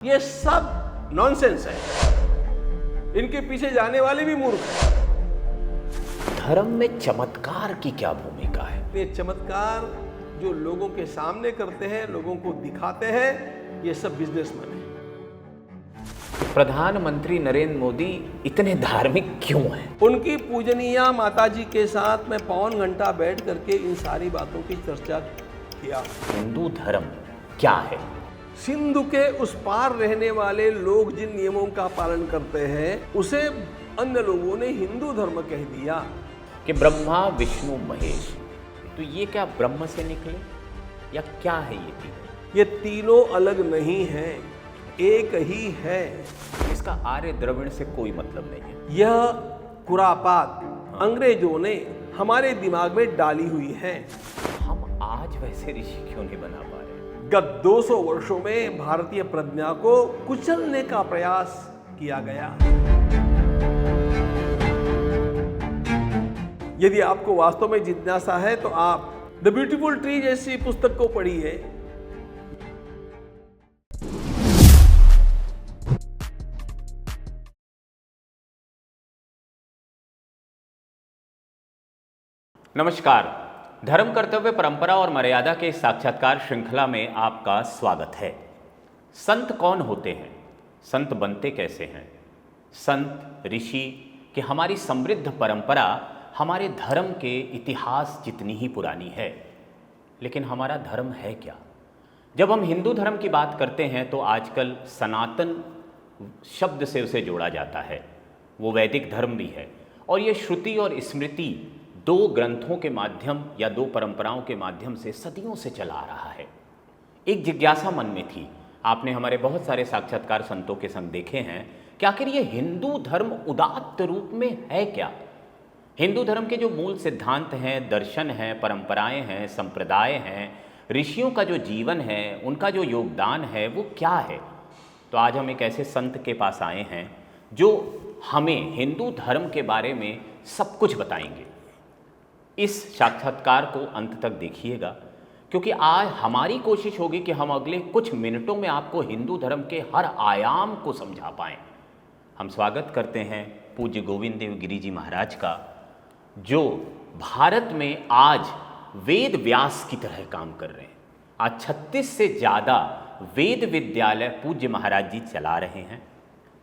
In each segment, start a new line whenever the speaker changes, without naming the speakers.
ये सब नॉनसेंस है। इनके पीछे जाने वाले भी मूर्ख हैं।
धर्म में चमत्कार की क्या भूमिका है?
ये चमत्कार जो लोगों के सामने करते हैं, लोगों को दिखाते हैं, ये सब बिजनेसमैन हैं।
प्रधानमंत्री नरेंद्र मोदी इतने धार्मिक क्यों हैं?
उनकी पूजनीय माताजी के साथ मैं पौन घंटा बैठ करके इन सारी बातों की चर्चा किया।
हिंदू धर्म क्या है?
सिंधु के उस पार रहने वाले लोग जिन नियमों का पालन करते हैं, उसे अन्य लोगों ने हिंदू धर्म कह दिया।
कि ब्रह्मा विष्णु महेश, तो ये क्या ब्रह्म से निकले या क्या है ये तीनों?
ये तीनों अलग नहीं हैं, एक ही है।
इसका आर्य द्रविड़ से कोई मतलब नहीं है।
यह खुरापात अंग्रेजों ने हमारे दिमाग में डाली हुई है।
हम आज वैसे ऋषि क्यों नहीं बना पा रहे?
गत 200 वर्षों में भारतीय प्रज्ञा को कुचलने का प्रयास किया गया। यदि आपको वास्तव में जिज्ञासा है तो आप द ब्यूटीफुल ट्री जैसी पुस्तक को पढ़िए।
नमस्कार, धर्म कर्तव्य परंपरा और मर्यादा के इस साक्षात्कार श्रृंखला में आपका स्वागत है। संत कौन होते हैं? संत बनते कैसे हैं? संत ऋषि कि हमारी समृद्ध परंपरा हमारे धर्म के इतिहास जितनी ही पुरानी है। लेकिन हमारा धर्म है क्या? जब हम हिंदू धर्म की बात करते हैं तो आजकल सनातन शब्द से उसे जोड़ा जाता है। वो वैदिक धर्म भी है और ये श्रुति और स्मृति दो ग्रंथों के माध्यम या दो परंपराओं के माध्यम से सदियों से चला आ रहा है। एक जिज्ञासा मन में थी, आपने हमारे बहुत सारे साक्षात्कार संतों के संग देखे हैं कि आखिर ये हिंदू धर्म उदात्त रूप में है क्या? हिंदू धर्म के जो मूल सिद्धांत हैं, दर्शन हैं, परंपराएं हैं, संप्रदाय हैं, ऋषियों का जो जीवन है, उनका जो योगदान है, वो क्या है? तो आज हम एक ऐसे संत के पास आए हैं जो हमें हिंदू धर्म के बारे में सब कुछ बताएंगे। इस साक्षात्कार को अंत तक देखिएगा, क्योंकि आज हमारी कोशिश होगी कि हम अगले कुछ मिनटों में आपको हिंदू धर्म के हर आयाम को समझा पाएं। हम स्वागत करते हैं पूज्य गोविंद देव गिरि जी महाराज का, जो भारत में आज वेद व्यास की तरह काम कर रहे हैं। आज 36 से ज़्यादा वेद विद्यालय पूज्य महाराज जी चला रहे हैं,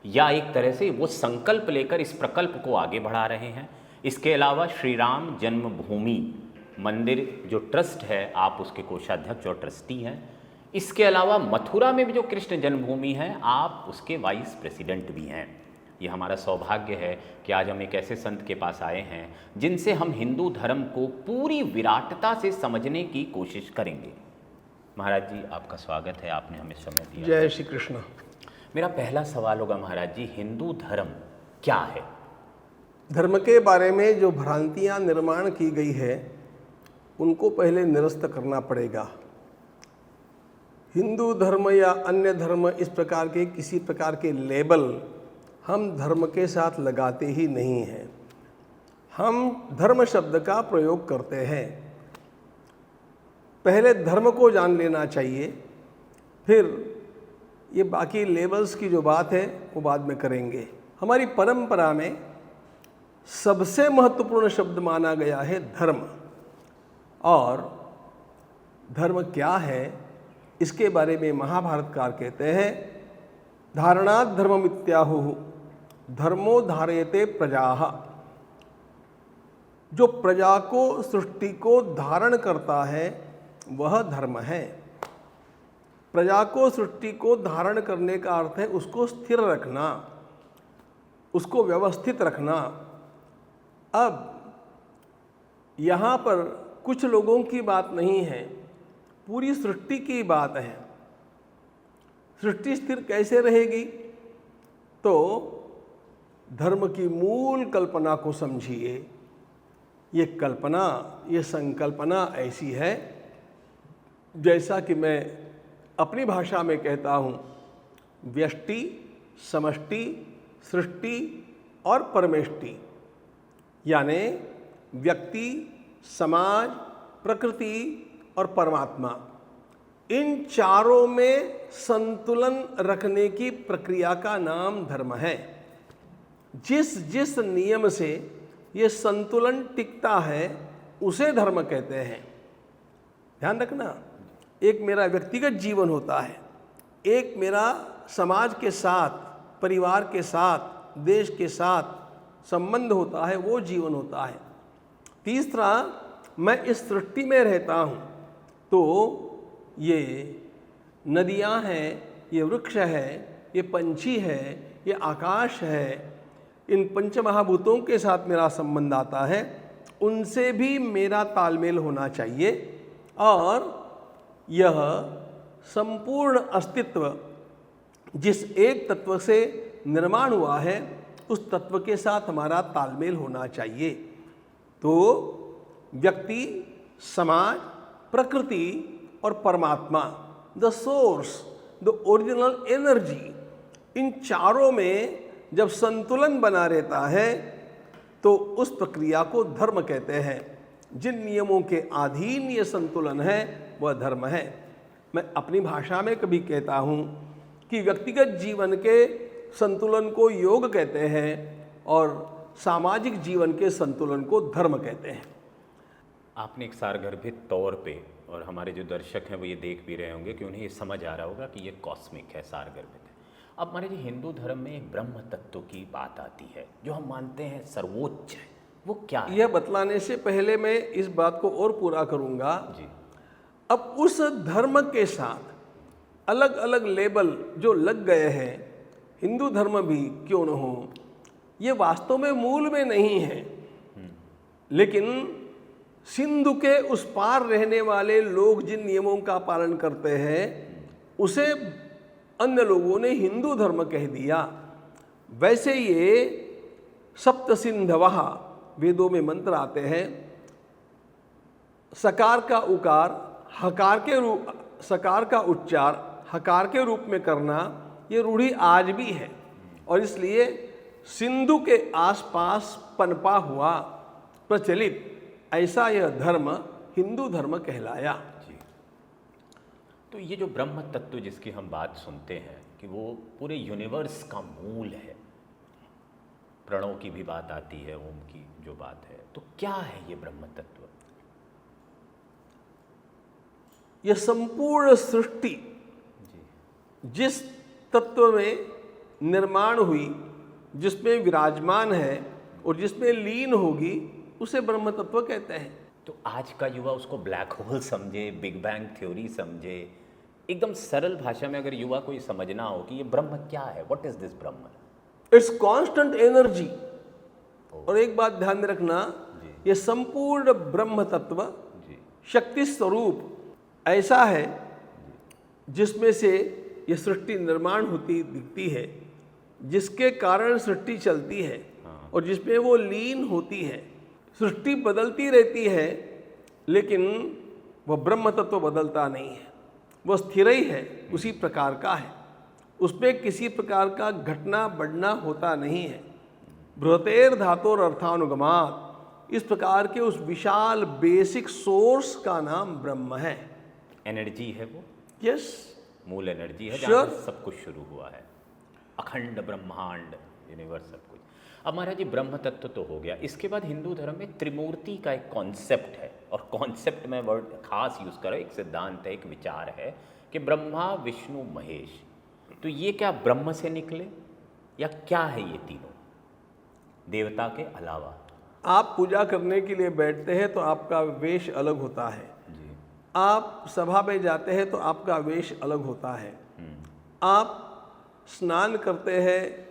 या एक तरह से वो संकल्प लेकर इस प्रकल्प को आगे बढ़ा रहे हैं। इसके अलावा श्री राम जन्मभूमि मंदिर जो ट्रस्ट है, आप उसके कोषाध्यक्ष और ट्रस्टी हैं। इसके अलावा मथुरा में भी जो कृष्ण जन्मभूमि है, आप उसके वाइस प्रेसिडेंट भी हैं। ये हमारा सौभाग्य है कि आज हम एक ऐसे संत के पास आए हैं जिनसे हम हिंदू धर्म को पूरी विराटता से समझने की कोशिश करेंगे। महाराज जी, आपका स्वागत है, आपने हमें समय दिया।
जय श्री कृष्ण।
मेरा पहला सवाल होगा महाराज जी, हिंदू धर्म क्या है?
धर्म के बारे में जो भ्रांतियां निर्माण की गई है, उनको पहले निरस्त करना पड़ेगा। हिंदू धर्म या अन्य धर्म, इस प्रकार के किसी प्रकार के लेबल हम धर्म के साथ लगाते ही नहीं हैं। हम धर्म शब्द का प्रयोग करते हैं। पहले धर्म को जान लेना चाहिए, फिर ये बाकी लेबल्स की जो बात है वो बाद में करेंगे। हमारी परंपरा में सबसे महत्वपूर्ण शब्द माना गया है धर्म। और धर्म क्या है, इसके बारे में महाभारतकार कहते हैं, धारणात् धर्ममित्याहुः धर्मो धारयते प्रजाः। जो प्रजा को, सृष्टि को धारण करता है वह धर्म है। प्रजा को, सृष्टि को धारण करने का अर्थ है उसको स्थिर रखना, उसको व्यवस्थित रखना। अब यहाँ पर कुछ लोगों की बात नहीं है, पूरी सृष्टि की बात है। सृष्टि स्थिर कैसे रहेगी? तो धर्म की मूल कल्पना को समझिए। ये कल्पना, ये संकल्पना ऐसी है जैसा कि मैं अपनी भाषा में कहता हूँ, व्यष्टि, समष्टि, सृष्टि और परमेष्टि, यानी व्यक्ति, समाज, प्रकृति और परमात्मा, इन चारों में संतुलन रखने की प्रक्रिया का नाम धर्म है। जिस जिस नियम से ये संतुलन टिकता है उसे धर्म कहते हैं। ध्यान रखना, एक मेरा व्यक्तिगत जीवन होता है, एक मेरा समाज के साथ, परिवार के साथ, देश के साथ संबंध होता है, वो जीवन होता है। तीसरा, मैं इस सृष्टि में रहता हूँ, तो ये नदियाँ हैं, ये वृक्ष है, ये पंछी है, ये आकाश है, इन पंचमहाभूतों के साथ मेरा संबंध आता है, उनसे भी मेरा तालमेल होना चाहिए। और यह संपूर्ण अस्तित्व जिस एक तत्व से निर्माण हुआ है उस तत्व के साथ हमारा तालमेल होना चाहिए। तो व्यक्ति, समाज, प्रकृति और परमात्मा, the source, the original energy, इन चारों में जब संतुलन बना रहता है तो उस प्रक्रिया को धर्म कहते हैं। जिन नियमों के अधीन ये संतुलन है वह धर्म है। मैं अपनी भाषा में कभी कहता हूँ कि व्यक्तिगत जीवन के संतुलन को योग कहते हैं और सामाजिक जीवन के संतुलन को धर्म कहते हैं।
आपने एक सारगर्भित तौर पे, और हमारे जो दर्शक हैं वो ये देख भी रहे होंगे कि उन्हें ये समझ आ रहा होगा कि ये कॉस्मिक है, सारगर्भित है। अब हमारे जो हिंदू धर्म में एक ब्रह्म तत्व की बात आती है जो हम मानते हैं सर्वोच्च है, वो क्या है?
यह बतलाने से पहले मैं इस बात को और पूरा करूँगा
जी।
अब उस धर्म के साथ अलग अलग लेबल जो लग गए हैं, हिंदू धर्म भी क्यों न हो, ये वास्तव में मूल में नहीं है, लेकिन सिंधु के उस पार रहने वाले लोग जिन नियमों का पालन करते हैं उसे अन्य लोगों ने हिंदू धर्म कह दिया। वैसे ये सप्त सिंधवः वेदों में मंत्र आते हैं, सकार का उकार हकार के रूप, सकार का उच्चार हकार के रूप में करना, ये रूढ़ी आज भी है और इसलिए सिंधु के आसपास पनपा हुआ प्रचलित ऐसा यह धर्म हिंदू धर्म कहलाया।
जी। तो ये जो ब्रह्म तत्व जिसकी हम बात सुनते हैं कि वो पूरे यूनिवर्स का मूल है, प्रणव की भी बात आती है, ओम की जो बात है, तो क्या है ये ब्रह्म तत्व?
यह संपूर्ण सृष्टि जिस तत्व में निर्माण हुई, जिसमें विराजमान है और जिसमें लीन होगी, उसे ब्रह्म तत्व कहते हैं।
तो आज का युवा उसको ब्लैक होल समझे, बिग बैंग थ्योरी समझे, एकदम सरल भाषा में अगर युवा को ये समझना हो कि ये ब्रह्म क्या है, what is this Brahma?
It's constant energy. और एक बात ध्यान में रखना, ये संपूर्ण ब्रह्म तत्व शक्ति स्वरूप ऐसा है जिसमें से ये सृष्टि निर्माण होती दिखती है, जिसके कारण सृष्टि चलती है और जिसमें वो लीन होती है। सृष्टि बदलती रहती है लेकिन वह ब्रह्म तत्व बदलता नहीं है, वह स्थिर ही है, उसी प्रकार का है, उसमें किसी प्रकार का घटना बढ़ना होता नहीं है। बृहतेर धातोर अर्थानुगमात, इस प्रकार के उस विशाल बेसिक सोर्स का नाम ब्रह्म है।
एनर्जी है वो,
यस,
मूल एनर्जी है
Sure.
जहाँ से सब कुछ शुरू हुआ है, अखंड ब्रह्मांड, यूनिवर्स, सब कुछ। अब महाराज जी ब्रह्म तत्व तो हो गया, इसके बाद हिंदू धर्म में त्रिमूर्ति का एक कॉन्सेप्ट है, और कॉन्सेप्ट में वर्ड खास यूज करो, एक सिद्धांत है, एक विचार है कि ब्रह्मा विष्णु महेश। तो ये क्या ब्रह्म से निकले या क्या है ये तीनों देवता के अलावा?
आप पूजा करने के लिए बैठते हैं तो आपका वेश अलग होता है
जी।
आप सभा में जाते हैं तो आपका वेश अलग होता है। आप स्नान करते हैं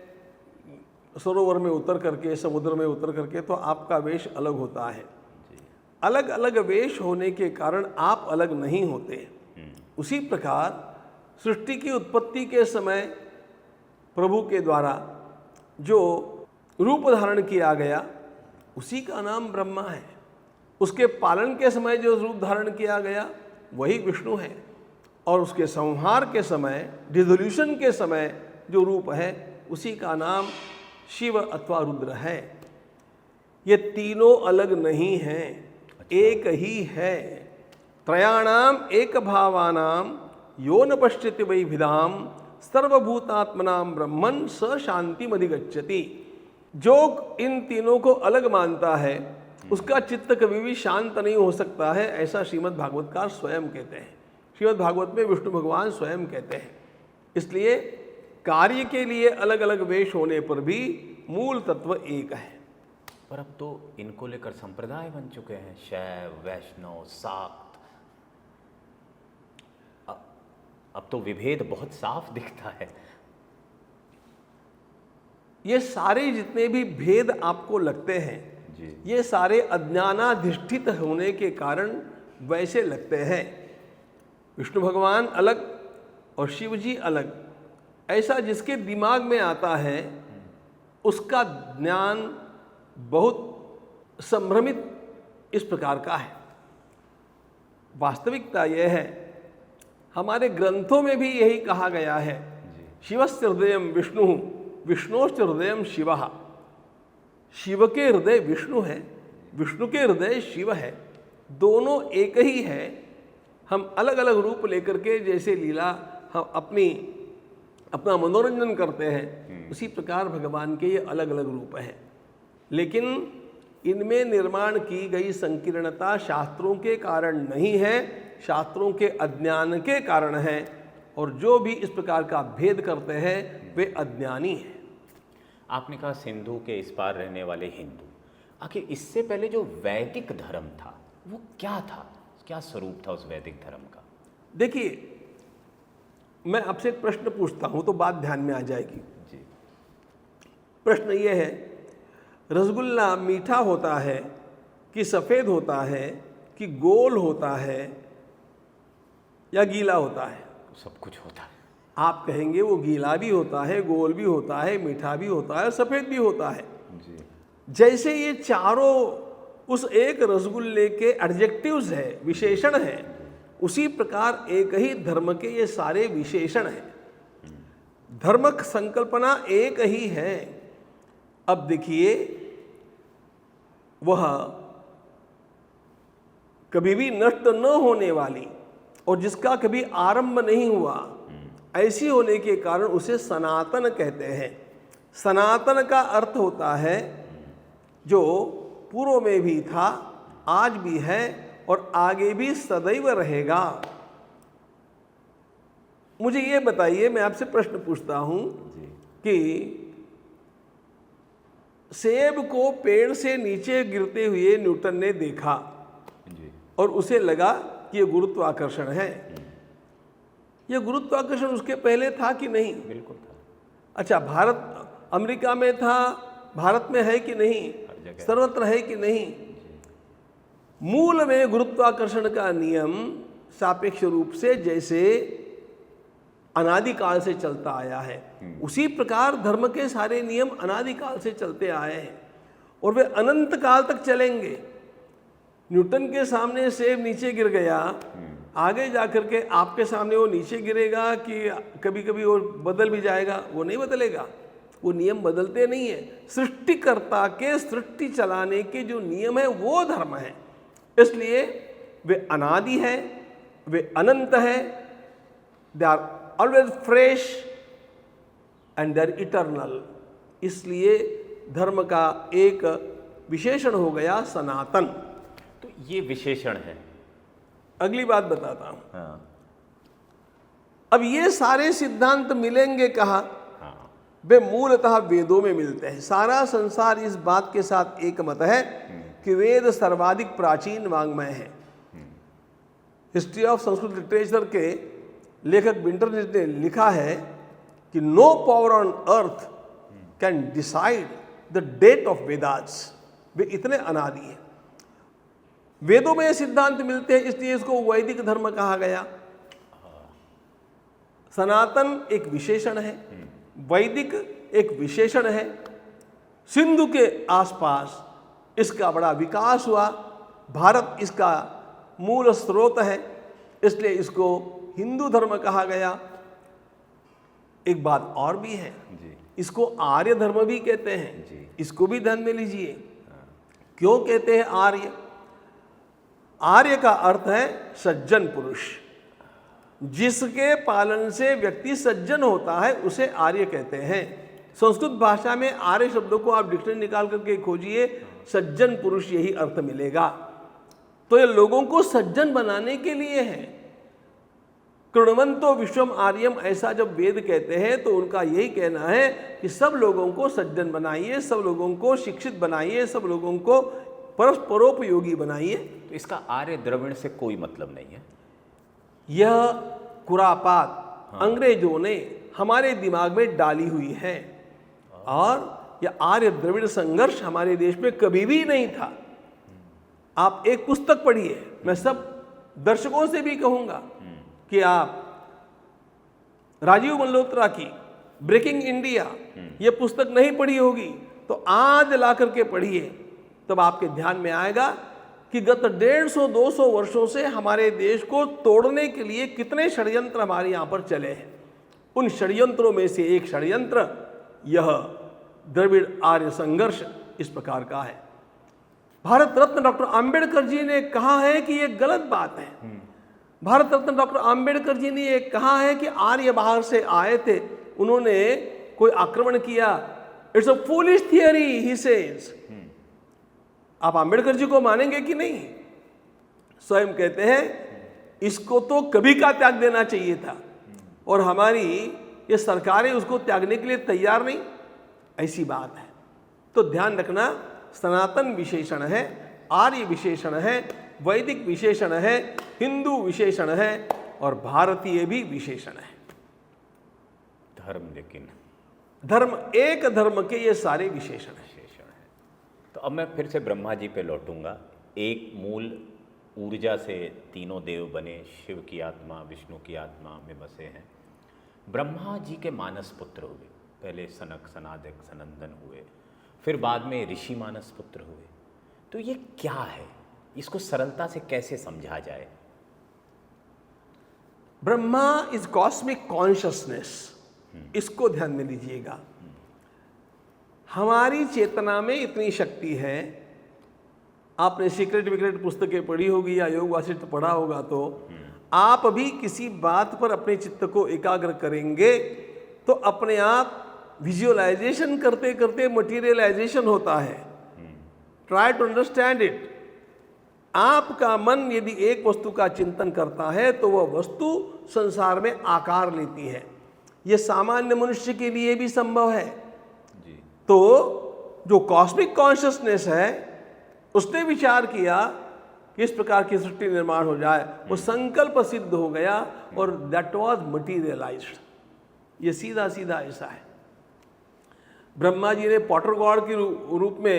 सरोवर में उतर करके, समुद्र में उतर करके, तो आपका वेश अलग होता है। अलग अलग वेश होने के कारण आप अलग नहीं होते। उसी प्रकार सृष्टि की उत्पत्ति के समय प्रभु के द्वारा जो रूप धारण किया गया उसी का नाम ब्रह्मा है। उसके पालन के समय जो रूप धारण किया गया वही विष्णु है, और उसके संहार के समय, डिसोल्यूशन के समय जो रूप है उसी का नाम शिव अथवा रुद्र है। ये तीनों अलग नहीं हैं, एक ही है। त्रयाणाम एक भावानाम यो न पश्यति वै भिदाम सर्वभूतात्मनाम ब्रह्मन स शांति अधिगच्छति। जो इन तीनों को अलग मानता है उसका चित्त कभी भी शांत नहीं हो सकता है, ऐसा श्रीमद् भागवतकार स्वयं कहते हैं। श्रीमद् भागवत में विष्णु भगवान स्वयं कहते हैं। इसलिए कार्य के लिए अलग अलग वेश होने पर भी मूल तत्व एक है।
पर अब तो इनको लेकर संप्रदाय बन चुके हैं, शैव, वैष्णव, शाक्त। अब तो विभेद बहुत साफ दिखता है।
ये सारे जितने भी भेद आपको लगते हैं
जी।
ये सारे अज्ञानाधिष्ठित होने के कारण वैसे लगते हैं। विष्णु भगवान अलग और शिव जी अलग, ऐसा जिसके दिमाग में आता है उसका ज्ञान बहुत संभ्रमित इस प्रकार का है। वास्तविकता यह है, हमारे ग्रंथों में भी यही कहा गया है, शिवस्य हृदयम विष्णु विष्णोश्च हृदयम शिवः। शिव के हृदय विष्णु है, विष्णु के हृदय शिव है, दोनों एक ही है। हम अलग अलग रूप लेकर के जैसे लीला हम अपना मनोरंजन करते हैं, उसी प्रकार भगवान के ये अलग अलग रूप हैं। लेकिन इनमें निर्माण की गई संकीर्णता शास्त्रों के कारण नहीं है, शास्त्रों के अज्ञान के कारण है। और जो भी इस प्रकार का भेद करते हैं वे अज्ञानी हैं।
आपने कहा सिंधु के इस पार रहने वाले हिंदू, आखिर इससे पहले जो वैदिक धर्म था वो क्या था, क्या स्वरूप था उस वैदिक धर्म का?
देखिए, मैं आपसे एक प्रश्न पूछता हूं तो बात ध्यान में आ जाएगी
जी।
प्रश्न ये है, रसगुल्ला मीठा होता है कि सफ़ेद होता है कि गोल होता है या गीला होता है?
सब कुछ होता है।
आप कहेंगे वो गीला भी होता है, गोल भी होता है, मीठा भी होता है और सफ़ेद भी होता है
जी।
जैसे ये चारों उस एक रसगुल्ले के एडजेक्टिव्स है, विशेषण है, उसी प्रकार एक ही धर्म के ये सारे विशेषण हैं। धर्म संकल्पना एक ही है। अब देखिए, वह कभी भी नष्ट न होने वाली और जिसका कभी आरंभ नहीं हुआ, ऐसी होने के कारण उसे सनातन कहते हैं। सनातन का अर्थ होता है जो पूर्व में भी था, आज भी है और आगे भी सदैव रहेगा। मुझे ये बताइए, मैं आपसे प्रश्न पूछता हूं कि सेब को पेड़ से नीचे गिरते हुए न्यूटन ने देखा
जी।
और उसे लगा कि यह गुरुत्वाकर्षण है। यह गुरुत्वाकर्षण उसके पहले था कि नहीं?
बिल्कुल था।
अच्छा, अमेरिका में था, भारत में है कि नहीं? सर्वत्र है कि नहीं? मूल में गुरुत्वाकर्षण का नियम सापेक्ष रूप से जैसे अनादिकाल से चलता आया है, उसी प्रकार धर्म के सारे नियम अनादिकाल से चलते आए हैं और वे अनंत काल तक चलेंगे। न्यूटन के सामने सेब नीचे गिर गया, आगे जाकर के आपके सामने वो नीचे गिरेगा कि कभी कभी वो बदल भी जाएगा? वो नहीं बदलेगा। वो नियम बदलते नहीं है। सृष्टिकर्ता के सृष्टि चलाने के जो नियम है वो धर्म है। इसलिए वे अनादि है, वे अनंत है, they are always fresh and they are eternal. इसलिए धर्म का एक विशेषण हो गया सनातन।
तो ये विशेषण है।
अगली बात बताता हूं।
हाँ।
अब ये सारे सिद्धांत मिलेंगे कहाँ?
हाँ।
वे मूलतः वेदों में मिलते हैं। सारा संसार इस बात के साथ एक मत है कि वेद सर्वाधिक प्राचीन वाङ्मय है। हिस्ट्री ऑफ संस्कृत लिटरेचर के लेखक विंटरनिस ने लिखा है कि no power on earth can decide the date of Vedas. वे इतने अनादि हैं। वेदों में ये सिद्धांत मिलते हैं, इसलिए इसको वैदिक धर्म कहा गया। सनातन एक विशेषण है, वैदिक एक विशेषण है। सिंधु के आसपास इसका बड़ा विकास हुआ, भारत इसका मूल स्रोत है, इसलिए इसको हिंदू धर्म कहा गया। एक बात और भी है
जी।
इसको आर्य धर्म भी कहते हैं
जी।
इसको भी ध्यान में लीजिए। क्यों कहते हैं आर्य? आर्य का अर्थ है सज्जन पुरुष। जिसके पालन से व्यक्ति सज्जन होता है उसे आर्य कहते हैं। संस्कृत भाषा में आर्य शब्दों को आप डिक्शनरी निकाल करके खोजिए, सज्जन पुरुष यही अर्थ मिलेगा। तो ये लोगों को सज्जन बनाने के लिए है। कृण्वन्तो विश्वम आर्यम, ऐसा जब वेद कहते हैं तो उनका यही कहना है कि सब लोगों को सज्जन बनाइए, सब लोगों को शिक्षित बनाइए, सब लोगों को परस्परोपयोगी बनाइए।
तो इसका आर्य द्रविड़ से कोई मतलब नहीं है।
यह खुरापात अंग्रेजों ने हमारे दिमाग में डाली हुई है और यह आर्य द्रविड़ संघर्ष हमारे देश में कभी भी नहीं था। आप एक पुस्तक पढ़िए, मैं सब दर्शकों से भी कहूंगा कि आप राजीव मल्होत्रा की ब्रेकिंग इंडिया यह पुस्तक नहीं पढ़ी होगी तो आज ला करके पढ़िए, तब आपके ध्यान में आएगा कि गत 150-200 वर्षों से हमारे देश को तोड़ने के लिए कितने षड्यंत्र हमारे यहाँ पर चले हैं। उन षड्यंत्रों में से एक षड्यंत्र यह द्रविड़ आर्य संघर्ष इस प्रकार का है। भारत रत्न डॉक्टर आम्बेडकर जी ने कहा है कि यह गलत बात है। भारत रत्न डॉक्टर आम्बेडकर जी ने यह कहा है कि आर्य बाहर से आए थे, उन्होंने कोई आक्रमण किया। It's a foolish theory he says. आप आम्बेडकर जी को मानेंगे कि नहीं? स्वयं कहते हैं इसको तो कभी का त्याग देना चाहिए था और हमारी ये सरकारें उसको त्यागने के लिए तैयार नहीं, ऐसी बात है। तो ध्यान रखना, सनातन विशेषण है, आर्य विशेषण है, वैदिक विशेषण है, हिंदू विशेषण है और भारतीय भी विशेषण है।
धर्म, लेकिन
धर्म, एक धर्म के ये सारे विशेषण है।
तो अब मैं फिर से ब्रह्मा जी पे लौटूंगा। एक मूल ऊर्जा से तीनों देव बने, शिव की आत्मा, विष्णु की आत्मा में बसे हैं। ब्रह्मा जी के मानस पुत्र हुए, पहले सनक, सनादिक, सनंदन हुए, फिर बाद में ऋषि मानस पुत्र हुए। तो ये क्या है, इसको सरलता से कैसे समझा जाए?
ब्रह्मा इज कॉस्मिक कॉन्शियसनेस, इसको ध्यान में लीजिएगा। हमारी चेतना में इतनी शक्ति है। आपने सीक्रेट विक्रेट पुस्तकें पढ़ी होगी या योग वासिष्ठ पढ़ा होगा, तो आप भी किसी बात पर अपने चित्त को एकाग्र करेंगे तो अपने आप विजुअलाइजेशन करते करते मटीरियलाइजेशन होता है। Try to understand it. आपका मन यदि एक वस्तु का चिंतन करता है तो वह वस्तु संसार में आकार लेती है। यह सामान्य मनुष्य के लिए भी संभव है। तो जो कॉस्मिक कॉन्शियसनेस है उसने विचार किया कि इस प्रकार की सृष्टि निर्माण हो जाए, वो संकल्प सिद्ध हो गया और दैट वाज मटीरियलाइज्ड। ये सीधा सीधा ऐसा है। ब्रह्मा जी ने पॉटर गॉड के रूप में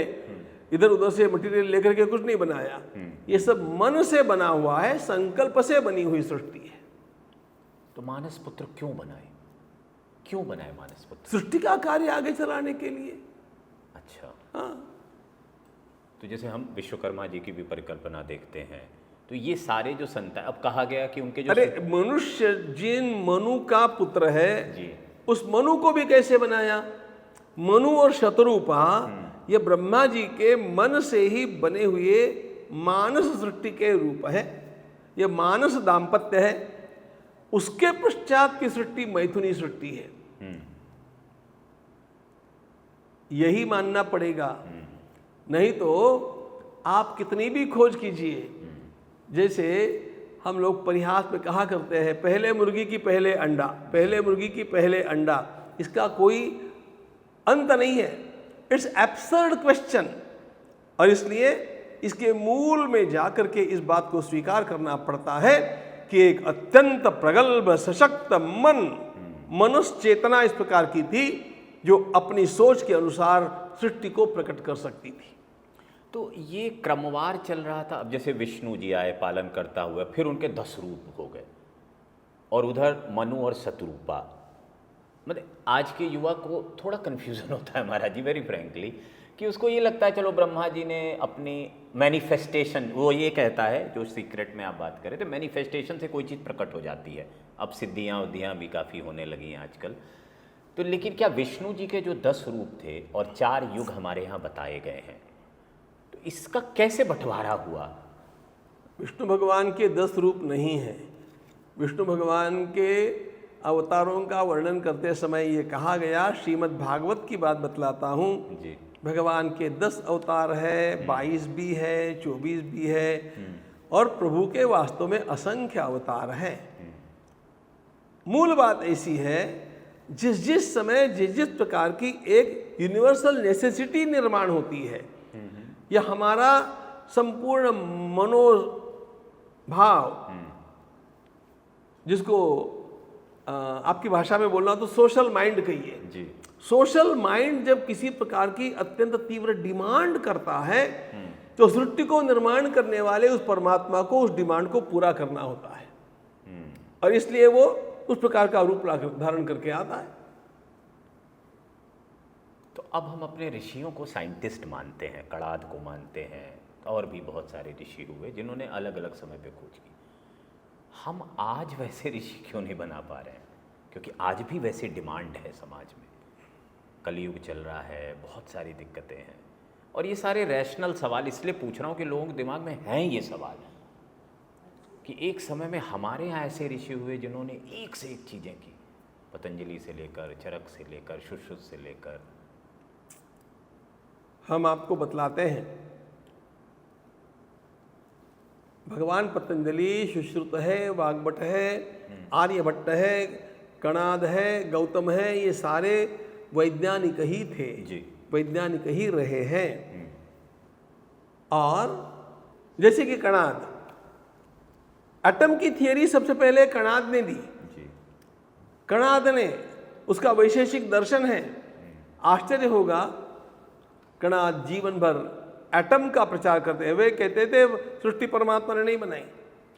इधर उधर से मटीरियल लेकर के कुछ नहीं बनाया। ये सब मन से बना हुआ है, संकल्प से बनी हुई सृष्टि है।
तो मानस पुत्र क्यों बनाए? क्यों बनाए मानस पुत्र?
सृष्टि का कार्य आगे चलाने के लिए।
अच्छा,
हाँ।
तो जैसे हम विश्वकर्मा जी की भी परिकल्पना देखते हैं, तो ये सारे जो संतान, अब कहा गया कि उनके जो,
अरे मनुष्य जिन मनु का पुत्र है
जी,
उस मनु को भी कैसे बनाया? मनु और शतरूपा ये ब्रह्मा जी के मन से ही बने हुए मानस सृष्टि के रूप है। ये मानस दाम्पत्य है। उसके पश्चात की सृष्टि मैथुनी सृष्टि है। यही मानना पड़ेगा, नहीं तो आप कितनी भी खोज कीजिए। जैसे हम लोग परिहास में कहा करते हैं, पहले मुर्गी की पहले अंडा, पहले मुर्गी की पहले अंडा। इसका कोई अंत नहीं है। It's absurd question. और इसलिए इसके मूल में जाकर के इस बात को स्वीकार करना पड़ता है कि एक अत्यंत प्रगल्भ सशक्त मनुष्य चेतना इस प्रकार की थी जो अपनी सोच के अनुसार सृष्टि को प्रकट कर सकती थी।
तो ये क्रमवार चल रहा था। अब जैसे विष्णु जी आए पालन करता हुआ, फिर उनके 10 रूप हो गए, और उधर मनु और शतरूपा। मतलब आज के युवा को थोड़ा कन्फ्यूजन होता है महाराज जी, वेरी फ्रैंकली, कि उसको ये लगता है चलो ब्रह्मा जी ने अपनी मैनिफेस्टेशन, वो ये कहता है जो सीक्रेट में आप बात करें, तो मैनिफेस्टेशन से कोई चीज़ प्रकट हो जाती है। अब सिद्धियाँ उद्धियाँ भी काफ़ी होने लगी हैं आजकल। तो लेकिन क्या विष्णु जी के जो 10 रूप थे और 4 युग हमारे यहाँ बताए गए हैं, तो इसका कैसे बंटवारा हुआ?
विष्णु भगवान के 10 रूप नहीं हैं। विष्णु भगवान के अवतारों का वर्णन करते समय ये कहा गया, श्रीमद् भागवत की बात बतलाता हूँ
जी।
भगवान के 10 अवतार है, 22 भी है, 24 भी है, और प्रभु के वास्तव में असंख्य अवतार हैं। मूल बात ऐसी है, जिस जिस समय जिस जिस प्रकार की एक यूनिवर्सल नेसेसिटी निर्माण होती है, या हमारा संपूर्ण मनोभाव, जिसको आपकी भाषा में बोलना तो सोशल माइंड कहिए
जी।
सोशल माइंड जब किसी प्रकार की अत्यंत तीव्र डिमांड करता है, तो सृष्टि को निर्माण करने वाले उस परमात्मा को उस डिमांड को पूरा करना होता है, और इसलिए वो उस प्रकार का रूप धारण करके आता है।
तो अब हम अपने ऋषियों को साइंटिस्ट मानते हैं, कणाद को मानते हैं, और भी बहुत सारे ऋषि हुए जिन्होंने अलग अलग समय पे खोज की। हम आज वैसे ऋषि क्यों नहीं बना पा रहे हैं? क्योंकि आज भी वैसे डिमांड है समाज में, कलयुग चल रहा है, बहुत सारी दिक्कतें हैं, और ये सारे रैशनल सवाल इसलिए पूछ रहा हूँ कि लोगों के दिमाग में हैं ये सवाल कि एक समय में हमारे यहाँ ऐसे ऋषि हुए जिन्होंने एक से एक चीज़ें की, पतंजलि से लेकर, चरक से लेकर, सुश्रुत से लेकर।
हम आपको बतलाते हैं, भगवान पतंजलि, सुश्रुत है, वाग्भट है, आर्यभट्ट है, कणाद है, गौतम है, ये सारे वैज्ञानिक ही थे
जी।
वैज्ञानिक ही रहे हैं। और जैसे कि कणाद, एटम की थियरी सबसे पहले कणाद ने दी
जी।
कणाद ने, उसका वैशेषिक दर्शन है। आश्चर्य होगा, कणाद जीवन भर एटम का प्रचार करते हुए कहते थे सृष्टि परमात्मा ने नहीं बनाई,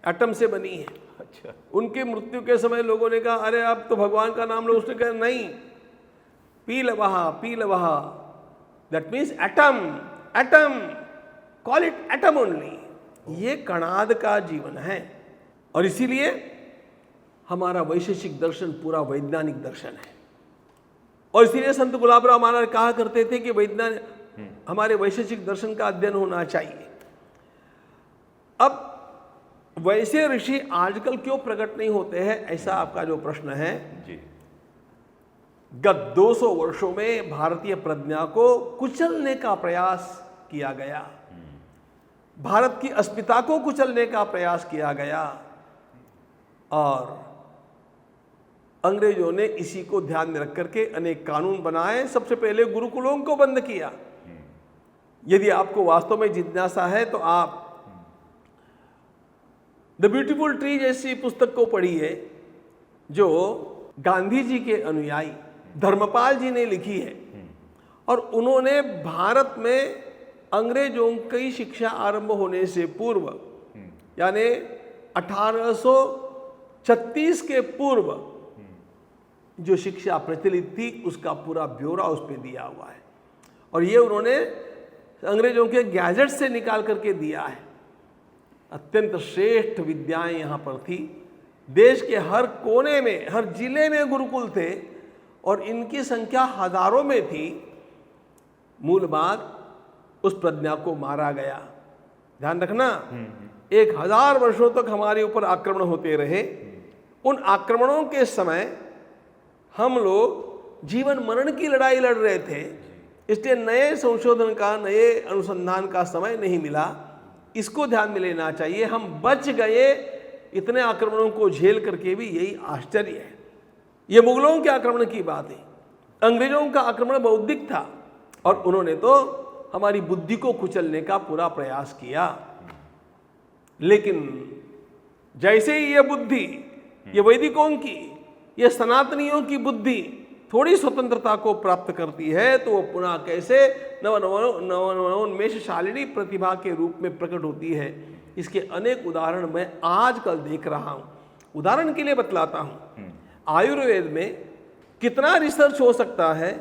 एटम से बनी है।
अच्छा।
उनकी मृत्यु के समय लोगों ने कहा, अरे आप तो भगवान का नाम लो। उसने कहा नहीं, पीलवहा, that means atom, call it atom only. ये कणाद का जीवन है, और इसीलिए हमारा वैशेषिक दर्शन पूरा वैज्ञानिक दर्शन है। और इसीलिए संत गुलाबराव महाराज कहा करते थे कि वैज्ञानिक हमारे वैशेषिक दर्शन का अध्ययन होना चाहिए। अब वैसे ऋषि आजकल क्यों प्रकट नहीं होते हैं, ऐसा आपका जो प्रश्न है
जी।
गत 200 वर्षों में भारतीय प्रज्ञा को कुचलने का प्रयास किया गया, भारत की अस्मिता को कुचलने का प्रयास किया गया, और अंग्रेजों ने इसी को ध्यान में रख करके अनेक कानून बनाए। सबसे पहले गुरुकुलों को बंद किया। यदि आपको वास्तव में जिज्ञासा है तो आप द ब्यूटीफुल ट्री जैसी पुस्तक को पढ़िए, जो गांधी जी के अनुयायी धर्मपाल जी ने लिखी है, और उन्होंने भारत में अंग्रेजों की शिक्षा आरंभ होने से पूर्व, यानी 1836 के पूर्व जो शिक्षा प्रचलित थी, उसका पूरा ब्यौरा उस पर दिया हुआ है, और ये उन्होंने अंग्रेजों के गैजेट से निकाल करके दिया है। अत्यंत श्रेष्ठ विद्याएं यहाँ पर थी। देश के हर कोने में, हर जिले में गुरुकुल थे, और इनकी संख्या हजारों में थी। मूल बात, उस प्रज्ञा को मारा गया। ध्यान रखना, 1000 वर्षों तक हमारे ऊपर आक्रमण होते रहे। उन आक्रमणों के समय हम लोग जीवन मरण की लड़ाई लड़ रहे थे, इसलिए नए संशोधन का, नए अनुसंधान का समय नहीं मिला। इसको ध्यान में लेना चाहिए। हम बच गए इतने आक्रमणों को झेल करके भी, यही आश्चर्य है। ये मुगलों के आक्रमण की बात है। अंग्रेजों का आक्रमण बौद्धिक था, और उन्होंने तो हमारी बुद्धि को कुचलने का पूरा प्रयास किया। लेकिन जैसे ही ये बुद्धि, ये वैदिकों की, ये सनातनियों की बुद्धि थोड़ी स्वतंत्रता को प्राप्त करती है, तो वो पुनः कैसे नवोन्मेषशालिनी प्रतिभा के रूप में प्रकट होती है। इसके अनेक उदाहरण मैं आजकल देख रहा हूँ। उदाहरण के लिए बतलाता हूँ, आयुर्वेद में कितना रिसर्च हो सकता है,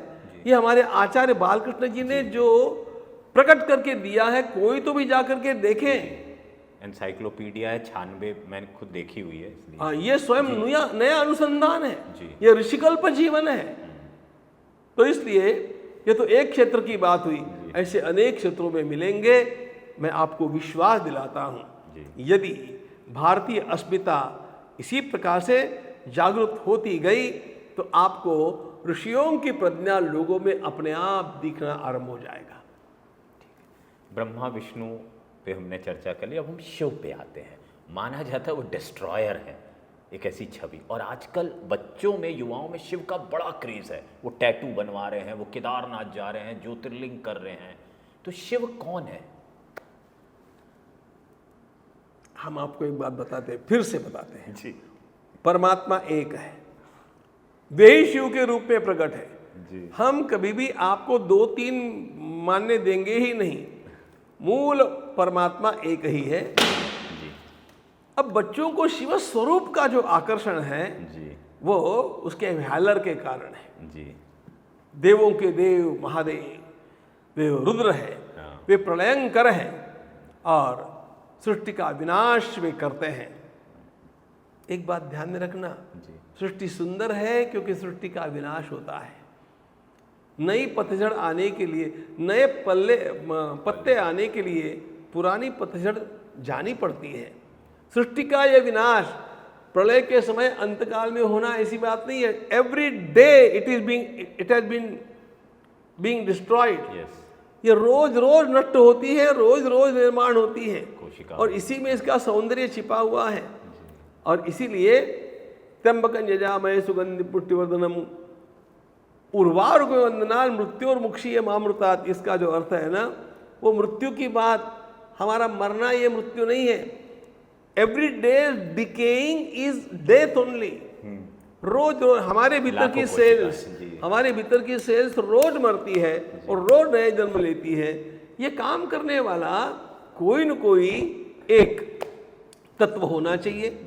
ये हमारे आचार्य बालकृष्ण जी ने जो प्रकट करके दिया है, कोई तो भी जा करके देखें।
एनसाइक्लोपीडिया है, 96 मैंने खुद देखी हुई है, इसलिए।
हाँ, ये स्वयं नया अनुसंधान है,
जी।
ये ऋषिकल्प जीवन है। तो इसलिए ये तो एक क्षेत्र की बात हुई, ऐसे अनेक क्षेत्रों में मिलेंगे। मैं आपको विश्वास दिलाता हूँ, यदि भारतीय अस्मिता इसी प्रकार से जागरूक होती गई तो आपको ऋषियों की प्रज्ञा लोगों में अपने आप दिखना आरंभ हो जाएगा।
ब्रह्मा विष्णु पे हमने चर्चा कर ली, अब हम शिव पे आते हैं। माना जाता है वो डिस्ट्रॉयर है, एक ऐसी छवि। और आजकल बच्चों में, युवाओं में शिव का बड़ा क्रेज है। वो टैटू बनवा रहे हैं, वो केदारनाथ जा रहे हैं, ज्योतिर्लिंग कर रहे हैं। तो शिव कौन है?
हम आपको एक बात बताते हैं, फिर से बताते हैं
जी
परमात्मा एक है, वे ही शिव के रूप में प्रकट है
जी।
हम कभी भी आपको 2-3 मानने देंगे ही नहीं, मूल परमात्मा एक ही है।
जी
अब बच्चों को शिव स्वरूप का जो आकर्षण है
जी
वो उसके व्यालर के कारण है।
जी।
देवों के देव महादेव, वे रुद्र है,
हाँ।
वे प्रलयंकर हैं और सृष्टि का विनाश वे करते हैं। एक बात ध्यान में रखना,
जी
सृष्टि सुंदर है क्योंकि सृष्टि का विनाश होता है। नई पतझड़ आने के लिए, नए पत्ते आने के लिए पुरानी पतझड़ जानी पड़ती है। सृष्टि का यह विनाश प्रलय के समय अंतकाल में होना ऐसी बात नहीं है। Every day it has being destroyed.
Yes.
ये रोज रोज नष्ट होती है, रोज रोज निर्माण होती है,
कोशिका।
और इसी में इसका सौंदर्य छिपा हुआ है। और इसीलिए त्र्यंबकं यजामहे सुगंधि पुष्टिवर्धनम उर्वारुकमिव वन्दनात् मृत्योर्मुक्षीय मामृतात्। इसका जो अर्थ है ना, वो मृत्यु की बात, हमारा मरना ये मृत्यु नहीं है। Every day decaying is death only. रोज रोज हमारे भीतर की सेल्स, हमारे भीतर की सेल्स रोज मरती है और रोज नए जन्म लेती है। ये काम करने वाला कोई न कोई एक तत्व होना चाहिए,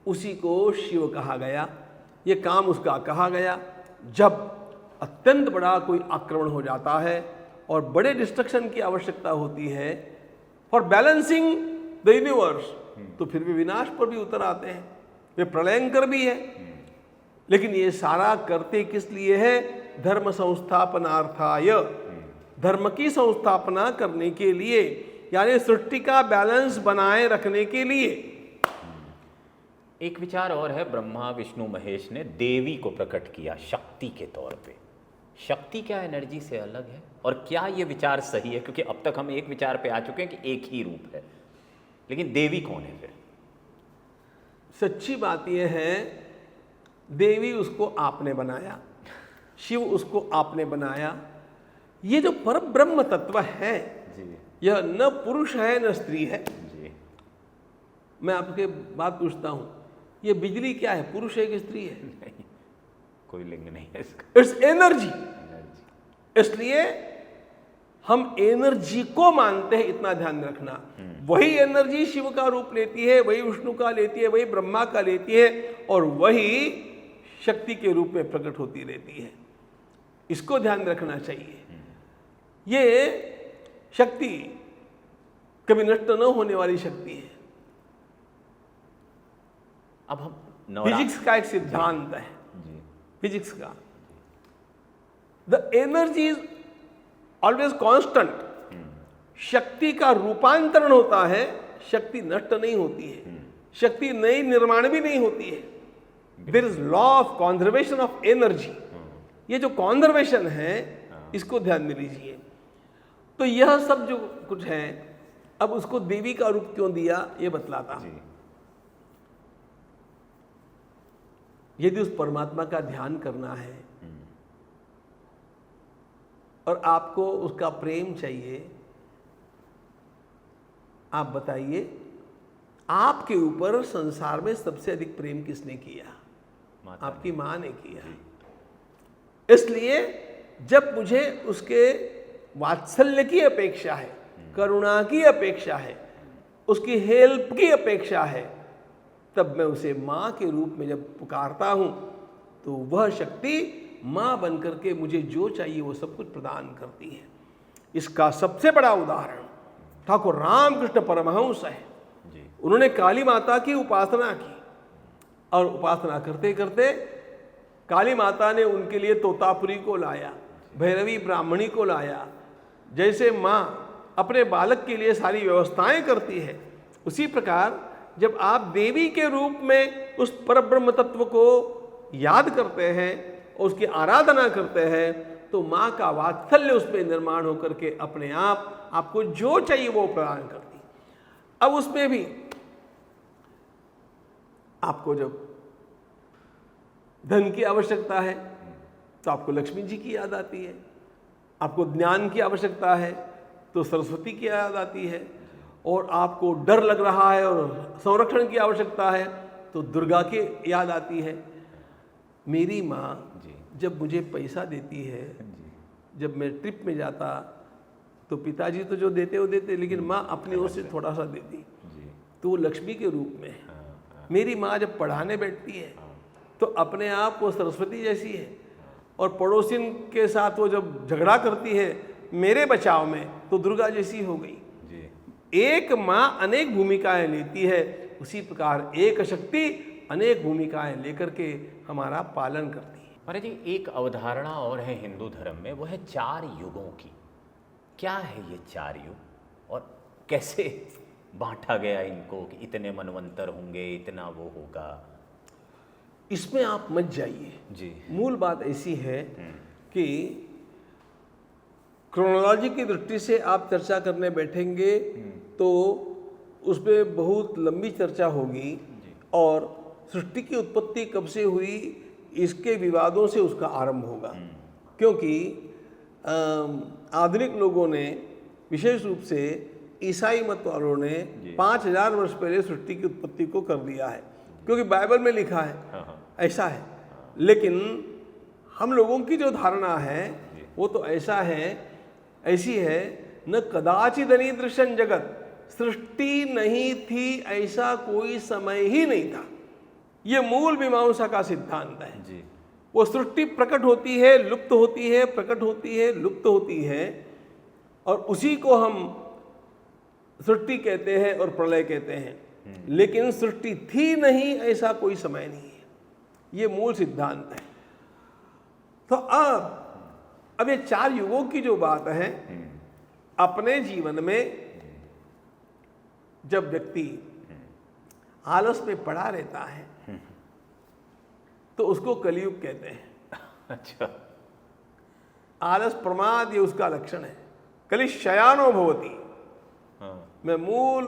उसी को शिव कहा गया। ये काम उसका कहा गया जब अत्यंत बड़ा कोई आक्रमण हो जाता है और बड़े डिस्ट्रक्शन की आवश्यकता होती है फॉर बैलेंसिंग द यूनिवर्स, तो फिर भी विनाश पर भी उतर आते हैं। वे प्रलयंकर भी है, लेकिन ये सारा करते किस लिए है? धर्म संस्थापनार्थाय, धर्म की संस्थापना करने के लिए, यानी सृष्टि का बैलेंस बनाए रखने के लिए।
एक विचार और है, ब्रह्मा विष्णु महेश ने देवी को प्रकट किया शक्ति के तौर पे। शक्ति क्या एनर्जी से अलग है? और क्या ये विचार सही है? क्योंकि अब तक हम एक विचार पे आ चुके हैं कि एक ही रूप है, लेकिन देवी कौन है फिर?
सच्ची बात यह है, देवी उसको आपने बनाया, शिव उसको आपने बनाया। ये जो पर ब्रह्म तत्व है
जी
यह न पुरुष है न स्त्री है।
जी।
मैं आपके बात पूछता हूं, ये बिजली क्या है, पुरुष है कि स्त्री है?
नहीं, कोई लिंग नहीं है इसका।
It's energy. इसलिए हम एनर्जी को मानते हैं, इतना ध्यान रखना। वही एनर्जी शिव का रूप लेती है, वही विष्णु का लेती है, वही ब्रह्मा का लेती है, और वही शक्ति के रूप में प्रकट होती रहती है। इसको ध्यान रखना चाहिए। ये शक्ति कभी नष्ट न होने वाली शक्ति है।
अब हम
फिजिक्स का एक सिद्धांत है, फिजिक्स का, the energy is always constant. शक्ति का रूपांतरण होता है, शक्ति नष्ट नहीं होती है, शक्ति नई निर्माण भी नहीं होती है। There is law of conservation of energy. ये जो कॉन्जर्वेशन है, इसको ध्यान में लीजिए। तो यह सब जो कुछ है, अब उसको देवी का रूप क्यों दिया, ये बतलाता हूं। यदि उस परमात्मा का ध्यान करना है और आपको उसका प्रेम चाहिए, आप बताइए, आपके ऊपर संसार में सबसे अधिक प्रेम किसने किया? आपकी मां ने किया। इसलिए जब मुझे उसके वात्सल्य की अपेक्षा है, करुणा की अपेक्षा है, उसकी हेल्प की अपेक्षा है, तब मैं उसे मां के रूप में जब पुकारता हूं, तो वह शक्ति मां बनकर के मुझे जो चाहिए वो सब कुछ प्रदान करती है। इसका सबसे बड़ा उदाहरण ठाकुर रामकृष्ण परमहंस है। उन्होंने काली माता की उपासना की, और उपासना करते करते काली माता ने उनके लिए तोतापुरी को लाया, भैरवी ब्राह्मणी को लाया। जैसे माँ अपने बालक के लिए सारी व्यवस्थाएं करती है, उसी प्रकार जब आप देवी के रूप में उस परब्रह्म तत्व को याद करते हैं और उसकी आराधना करते हैं तो माँ का वात्सल्य उस पर निर्माण होकर के अपने आप आपको जो चाहिए वो प्रदान करती। अब उसमें भी आपको जब धन की आवश्यकता है तो आपको लक्ष्मी जी की याद आती है, आपको ज्ञान की आवश्यकता है तो सरस्वती की याद आती है, और आपको डर लग रहा है और संरक्षण की आवश्यकता है तो दुर्गा की याद आती है। मेरी माँ जब मुझे पैसा देती है, जब मैं ट्रिप में जाता तो पिताजी तो जो देते वो देते, लेकिन माँ अपनी ओर से थोड़ा सा देती तो वो लक्ष्मी के रूप में है। मेरी माँ जब पढ़ाने बैठती है तो अपने आप वो सरस्वती जैसी है, और पड़ोसिन के साथ वो जब झगड़ा करती है मेरे बचाव में तो दुर्गा जैसी हो गई। एक माँ अनेक भूमिकाएं लेती है, उसी प्रकार एक शक्ति अनेक भूमिकाएं लेकर के हमारा पालन करती है।
महाराज जी, एक अवधारणा और है हिंदू धर्म में, वो है 4 युगों की। क्या है ये 4 युग और कैसे बांटा गया इनको कि इतने मनवंतर होंगे, इतना वो होगा?
इसमें आप मत जाइए
जी।
मूल बात ऐसी है कि क्रोनोलॉजी की दृष्टि से आप चर्चा करने बैठेंगे तो उसमें बहुत लंबी चर्चा होगी, और सृष्टि की उत्पत्ति कब से हुई इसके विवादों से उसका आरंभ होगा। क्योंकि आधुनिक लोगों ने, विशेष रूप से ईसाई मत वालों ने 5000 वर्ष पहले सृष्टि की उत्पत्ति को कर दिया है, क्योंकि बाइबल में लिखा है ऐसा है। लेकिन हम लोगों की जो धारणा है वो तो ऐसी है न कदाचित अनीदृशं जगत, सृष्टि नहीं थी ऐसा कोई समय ही नहीं था। ये मूल मीमांसा का सिद्धांत है जी। वो सृष्टि प्रकट होती है, लुप्त होती है, प्रकट होती है, लुप्त होती है, और उसी को हम सृष्टि कहते हैं और प्रलय कहते हैं। लेकिन सृष्टि थी नहीं ऐसा कोई समय नहीं है, ये मूल सिद्धांत है। तो अब ये 4 युगों की जो बात है, अपने जीवन में जब व्यक्ति आलस में पड़ा रहता है तो उसको कलियुग कहते हैं।
अच्छा।
आलस प्रमाद ये उसका लक्षण है। कलिशयानो भवति। मैं मूल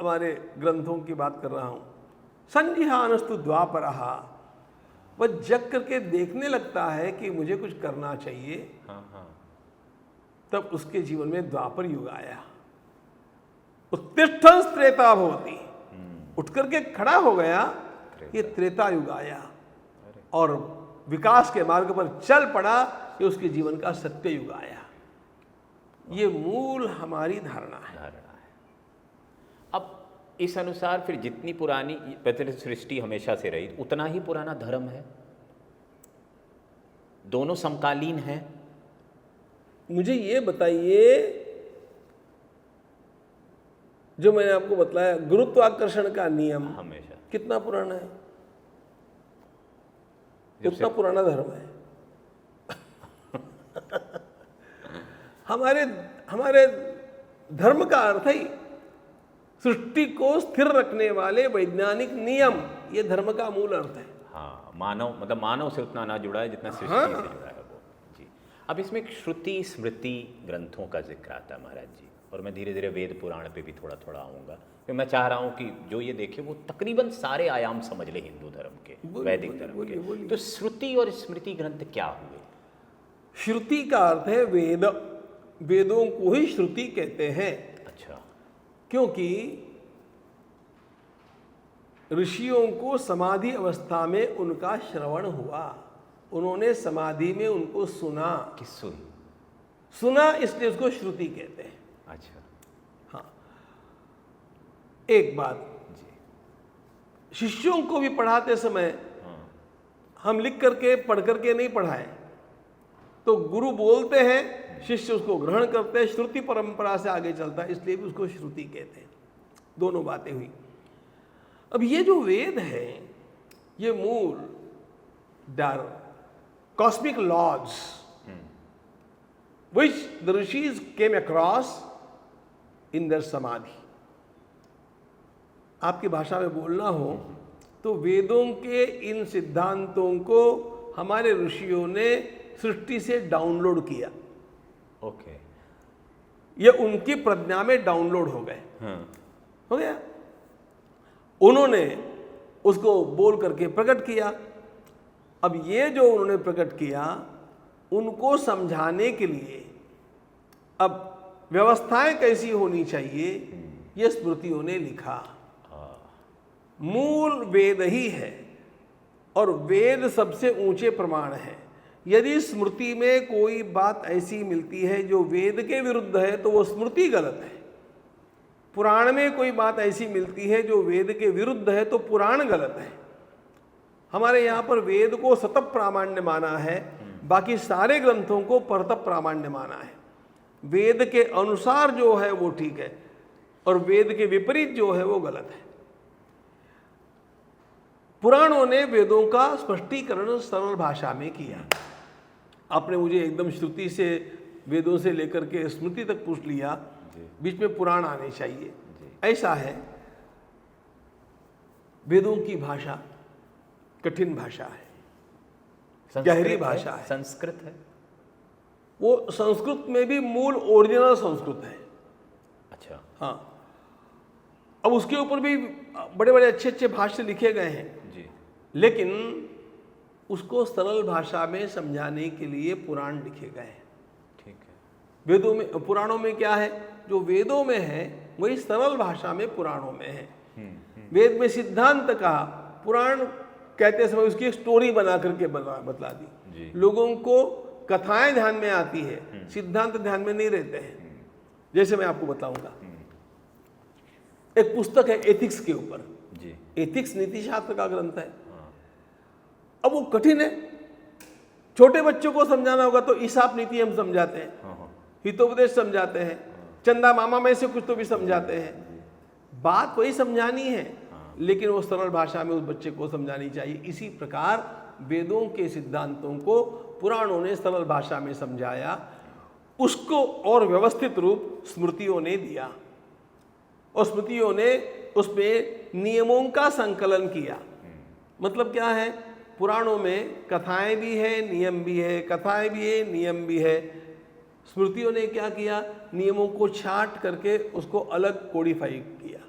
हमारे ग्रंथों की बात कर रहा हूं। संजिहानस्तु द्वापरः, वह जग करके देखने लगता है कि मुझे कुछ करना चाहिए। तब उसके जीवन में द्वापर युग आया। उत्तिष्ठन् त्रेता भवति, उठ करके खड़ा हो गया, ये त्रेता युग आया और विकास के मार्ग पर चल पड़ा, ये उसके जीवन का सत्य युग आया। ये मूल हमारी धारणा है।
अब इस अनुसार फिर जितनी पुरानी पृथ्वी सृष्टि हमेशा से रही, उतना ही पुराना धर्म है, दोनों समकालीन हैं।
मुझे ये बताइए, जो मैंने आपको बताया गुरुत्वाकर्षण का नियम
हमेशा
कितना पुराना है? कितना पुराना धर्म है। हमारे धर्म का अर्थ ही सृष्टि को स्थिर रखने वाले वैज्ञानिक नियम, ये धर्म का मूल अर्थ है।
हाँ, मानव मतलब मानव से उतना ना जुड़ा है जितना सृष्टि से जुड़ा है वो। जी। अब इसमें एक श्रुति स्मृति ग्रंथों का जिक्र आता है महाराज जी, और मैं धीरे धीरे वेद पुराण पे भी थोड़ा थोड़ा आऊँगा, क्योंकि मैं चाह रहा हूँ कि जो ये देखे वो तकरीबन सारे आयाम समझ ले हिंदू धर्म के, वैदिक धर्म के। तो श्रुति और स्मृति ग्रंथ क्या हुए?
श्रुति का अर्थ है वेद, वेदों को ही श्रुति कहते हैं।
अच्छा।
क्योंकि ऋषियों को समाधि अवस्था में उनका श्रवण हुआ, उन्होंने समाधि में उनको सुना।
किस
सुना, इसलिए उसको श्रुति कहते हैं।
अच्छा।
हाँ, एक बात
जी।
शिष्यों को भी पढ़ाते समय हम लिख करके पढ़ करके नहीं पढ़ाए, तो गुरु बोलते हैं, शिष्य उसको ग्रहण करते हैं, श्रुति परंपरा से आगे चलता है, इसलिए भी उसको श्रुति कहते हैं। दोनों बातें हुई। अब ये जो वेद है, ये मूल cosmic laws which the rishis came across in their samadhi. आपकी भाषा में बोलना हो तो वेदों के इन सिद्धांतों को हमारे ऋषियों ने सृष्टि से डाउनलोड किया।
ओके।
ये उनकी प्रज्ञा में डाउनलोड हो गए।
हाँ।
हो गया। उन्होंने उसको बोल करके प्रकट किया। अब ये जो उन्होंने प्रकट किया उनको समझाने के लिए अब व्यवस्थाएं कैसी होनी चाहिए ये स्मृतियों ने लिखा। मूल वेद ही है और वेद सबसे ऊंचे प्रमाण है। यदि स्मृति में कोई बात ऐसी मिलती है जो वेद के विरुद्ध है तो वो स्मृति गलत है। पुराण में कोई बात ऐसी मिलती है जो वेद के विरुद्ध है तो पुराण गलत है। हमारे यहाँ पर वेद को सतत प्रामाण्य माना है, बाकी सारे ग्रंथों को परतप प्रामाण्य माना है। वेद के अनुसार जो है वो ठीक है और वेद के विपरीत जो है वो गलत है। पुराणों ने वेदों का स्पष्टीकरण सरल भाषा में किया। आपने मुझे एकदम श्रुति से वेदों से लेकर के स्मृति तक पूछ लिया, बीच में पुराण आने चाहिए। ऐसा है, वेदों की भाषा कठिन भाषा है, गहरी भाषा है,
संस्कृत है।
वो संस्कृत में भी मूल ओरिजिनल संस्कृत है।
अच्छा।
हाँ, अब उसके ऊपर भी बड़े बड़े अच्छे अच्छे भाष्य लिखे गए हैं
जी,
लेकिन उसको सरल भाषा में समझाने के लिए पुराण लिखे गए हैं।
ठीक है।
वेदों में, पुराणों में क्या है, जो वेदों में है वही सरल भाषा में पुराणों में है। वेद में सिद्धांत कहा, पुराण कहते समय उसकी एक स्टोरी बना करके बतला दी। लोगों को कथाएं ध्यान में आती है, सिद्धांत ध्यान में नहीं रहते हैं। जैसे मैं आपको बताऊंगा, एक पुस्तक है एथिक्स के ऊपर
जी।
एथिक्स नीति शास्त्र का ग्रंथ है। अब वो कठिन है, छोटे बच्चों को समझाना होगा तो ईसाप नीति हम समझाते हैं, हितोपदेश समझाते हैं, चंदा मामा में से कुछ तो भी समझाते हैं। बात वही समझानी है, लेकिन वो सरल भाषा में उस बच्चे को समझानी चाहिए। इसी प्रकार वेदों के सिद्धांतों को पुराणों ने सरल भाषा में समझाया, उसको और व्यवस्थित रूप स्मृतियों ने दिया और स्मृतियों ने उसमें नियमों का संकलन किया। मतलब क्या है, पुराणों में कथाएं भी है, नियम भी है, कथाएं भी है, नियम भी है। स्मृतियों ने क्या किया, नियमों को छांट करके उसको अलग कोडिफाई किया।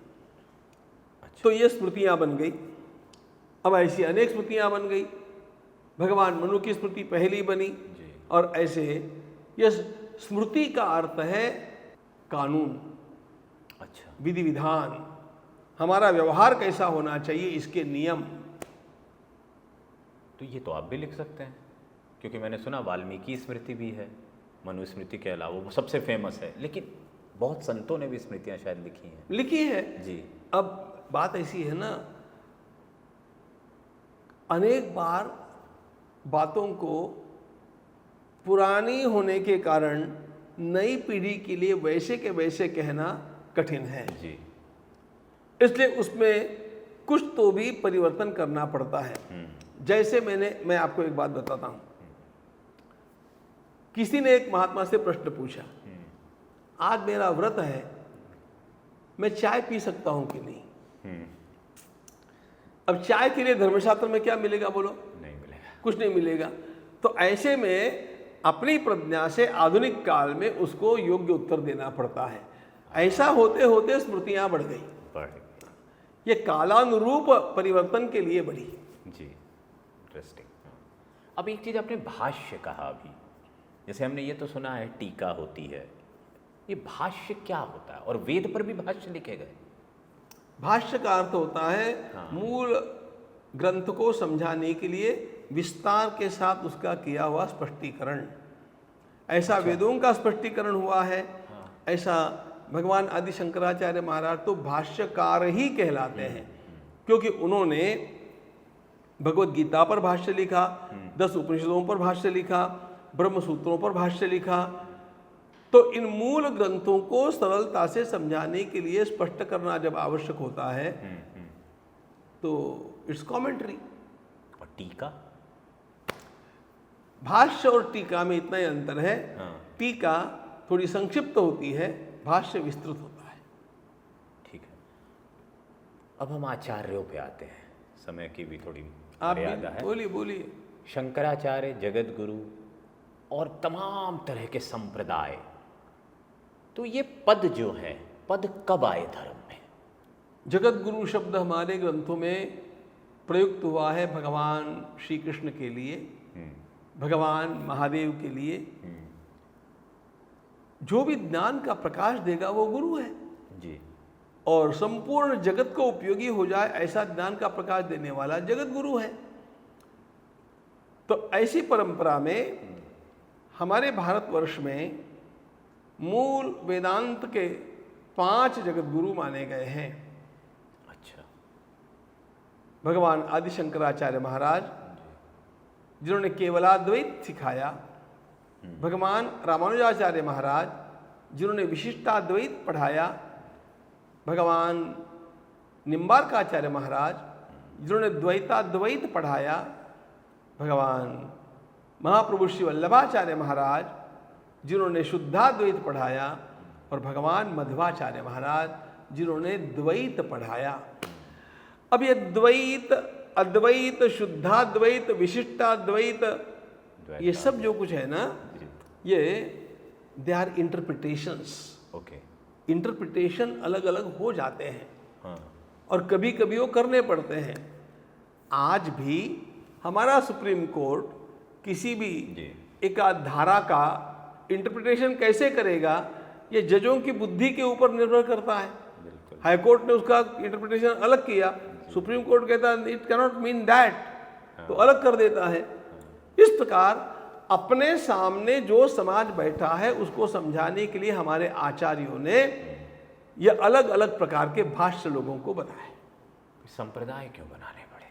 तो ये स्मृतियां बन गई। अब ऐसी अनेक स्मृतियां बन गई। भगवान मनु की स्मृति पहली बनी और ऐसे ये स्मृति का अर्थ है कानून।
अच्छा।
विधि विधान, हमारा व्यवहार कैसा होना चाहिए, इसके नियम।
तो ये तो आप भी लिख सकते हैं, क्योंकि मैंने सुना वाल्मीकि स्मृति भी है, मनुस्मृति के अलावा वो सबसे फेमस है, लेकिन बहुत संतों ने भी स्मृतियां शायद लिखी हैं जी।
अब बात ऐसी है ना, अनेक बार बातों को पुरानी होने के कारण नई पीढ़ी के लिए वैसे के वैसे कहना कठिन है
जी।
इसलिए उसमें कुछ तो भी परिवर्तन करना पड़ता है। जैसे मैं आपको एक बात बताता हूं। किसी ने एक महात्मा से प्रश्न पूछा, आज मेरा व्रत है, मैं चाय पी सकता हूं कि नहीं? अब चाय के लिए धर्मशास्त्र में क्या मिलेगा, बोलो?
नहीं मिलेगा,
कुछ नहीं मिलेगा। तो ऐसे में अपनी प्रज्ञा से आधुनिक काल में उसको योग्य उत्तर देना पड़ता है। ऐसा होते होते स्मृतियां बढ़ गई, ये कालानुरूप परिवर्तन के लिए बढ़ी
जी। इंटरेस्टिंग। अब एक चीज आपने भाष्य कहा अभी, जैसे हमने ये तो सुना है टीका होती है, ये भाष्य क्या होता है? और वेद पर भी भाष्य लिखे गए?
भाष्य का अर्थ होता है मूल ग्रंथ को समझाने के लिए विस्तार के साथ उसका किया हुआ स्पष्टीकरण। ऐसा वेदों का स्पष्टीकरण हुआ है, ऐसा भगवान आदि शंकराचार्य महाराज तो भाष्यकार ही कहलाते हैं, क्योंकि उन्होंने भगवत गीता पर भाष्य लिखा, 10 उपनिषदों पर भाष्य लिखा, ब्रह्म सूत्रों पर भाष्य लिखा। तो इन मूल ग्रंथों को सरलता से समझाने के लिए स्पष्ट करना जब आवश्यक होता है तो इट्स कमेंट्री।
और टीका?
भाष्य और टीका में इतना ही अंतर है, टीका थोड़ी संक्षिप्त होती है, भाष्य विस्तृत होता है।
ठीक है। अब हम आचार्यों पे आते हैं, समय की भी थोड़ी
आप
मर्यादा
भी
है।
बोलिए बोलिए।
शंकराचार्य, जगत गुरु और तमाम तरह के संप्रदाय, तो ये पद जो है, पद कब आए धर्म में?
जगत गुरु शब्द हमारे ग्रंथों में प्रयुक्त हुआ है भगवान श्री कृष्ण के लिए, भगवान महादेव के लिए। जो भी ज्ञान का प्रकाश देगा वो गुरु है,
जी।
और संपूर्ण जगत को उपयोगी हो जाए ऐसा ज्ञान का प्रकाश देने वाला जगत गुरु है। तो ऐसी परंपरा में हमारे भारतवर्ष में मूल वेदांत के 5 जगत गुरु माने गए हैं।
अच्छा।
भगवान आदि शंकराचार्य महाराज जिन्होंने केवलाद्वैत सिखाया, भगवान रामानुजाचार्य महाराज जिन्होंने विशिष्टाद्वैत पढ़ाया, भगवान निम्बार्काचार्य महाराज जिन्होंने द्वैताद्वैत पढ़ाया, भगवान महाप्रभु श्री वल्लभाचार्य महाराज जिन्होंने शुद्धाद्वैत पढ़ाया, और भगवान मध्वाचार्य महाराज जिन्होंने द्वैत पढ़ाया। अब ये द्वैत, अद्वैत, शुद्धाद्वैत, विशिष्टाद्वैत, ये सब जो कुछ है ना, ये they are interpretations.
Okay.
Interpretation अलग अलग हो जाते हैं,
हाँ।
और कभी कभी वो करने पड़ते हैं। आज भी हमारा सुप्रीम कोर्ट किसी भी एक धारा का इंटरप्रिटेशन कैसे करेगा, ये जजों की बुद्धि के ऊपर निर्भर करता है। हाई कोर्ट ने उसका इंटरप्रिटेशन अलग किया, सुप्रीम कोर्ट कहता है इट कैनॉट मीन दैट, तो अलग कर देता है। इस प्रकार अपने सामने जो समाज बैठा है उसको समझाने के लिए हमारे आचार्यों ने ये अलग अलग प्रकार के भाष्य लोगों को बताए।
संप्रदाय क्यों बनाने पड़े?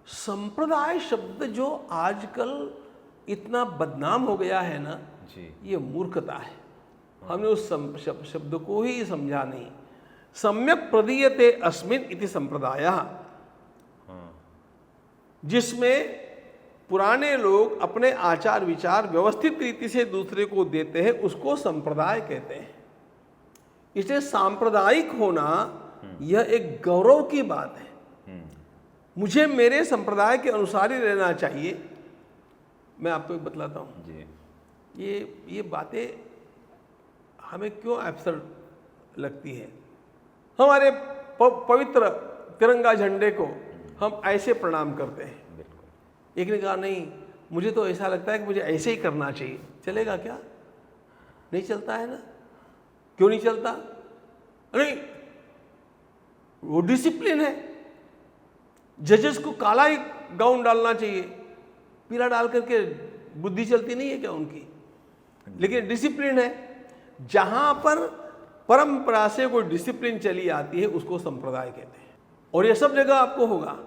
संप्रदाय शब्द जो आजकल इतना बदनाम हो गया है ना
जी,
ये मूर्खता है। हमने उस शब्द को ही समझा नहीं। सम्यक प्रदीयते अस्मिन् इति संप्रदायः, जिसमें पुराने लोग अपने आचार विचार व्यवस्थित रीति से दूसरे को देते हैं, उसको संप्रदाय कहते हैं। इसलिए सांप्रदायिक होना यह एक गौरव की बात है। मुझे मेरे संप्रदाय के अनुसार ही रहना चाहिए। मैं आपको एक बतलाता हूँ
जी।
ये बातें हमें क्यों एब्सर्ड लगती है। हमारे पवित्र तिरंगा झंडे को हम ऐसे प्रणाम करते हैं। एक ने कहा नहीं, मुझे तो ऐसा लगता है कि मुझे ऐसे ही करना चाहिए। चलेगा क्या? नहीं चलता है ना। क्यों नहीं चलता? नहीं, वो डिसिप्लिन है। जजेस को काला ही गाउन डालना चाहिए, पीला डाल करके बुद्धि चलती नहीं है क्या उनकी? लेकिन डिसिप्लिन है। जहां पर परंपरा से कोई डिसिप्लिन चली आती है उसको संप्रदाय कहते हैं, और ये सब जगह आपको होगा।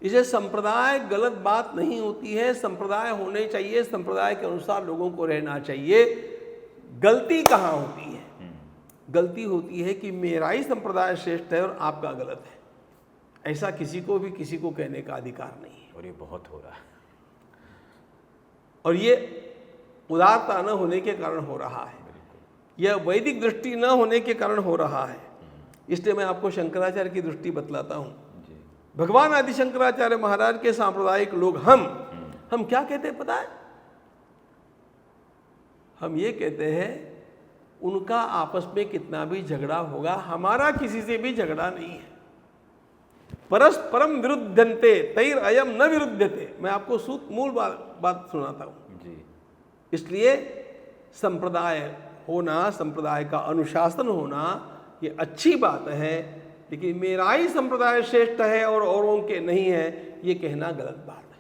इसे संप्रदाय गलत बात नहीं होती है, संप्रदाय होने चाहिए, संप्रदाय के अनुसार लोगों को रहना चाहिए। गलती कहाँ होती है? गलती होती है कि मेरा ही संप्रदाय श्रेष्ठ है और आपका गलत है। ऐसा किसी को भी किसी को कहने का अधिकार नहीं है,
और ये बहुत हो रहा है।
और ये उदारता न होने के कारण हो रहा है, यह वैदिक दृष्टि न होने के कारण हो रहा है। इसलिए मैं आपको शंकराचार्य की दृष्टि बतलाता हूँ। भगवान आदि शंकराचार्य महाराज के सांप्रदायिक लोग हम क्या कहते हैं पता है? हम ये कहते हैं उनका आपस में कितना भी झगड़ा होगा, हमारा किसी से भी झगड़ा नहीं है। परस्परम विरुद्धन्ते तैर अयम न विरुद्धते। मैं आपको मूल बात सुनाता हूँ
जी।
इसलिए संप्रदाय होना, संप्रदाय का अनुशासन होना ये अच्छी बात है, लेकिन मेरा ही संप्रदाय श्रेष्ठ है और औरों के नहीं है, ये कहना गलत बात है।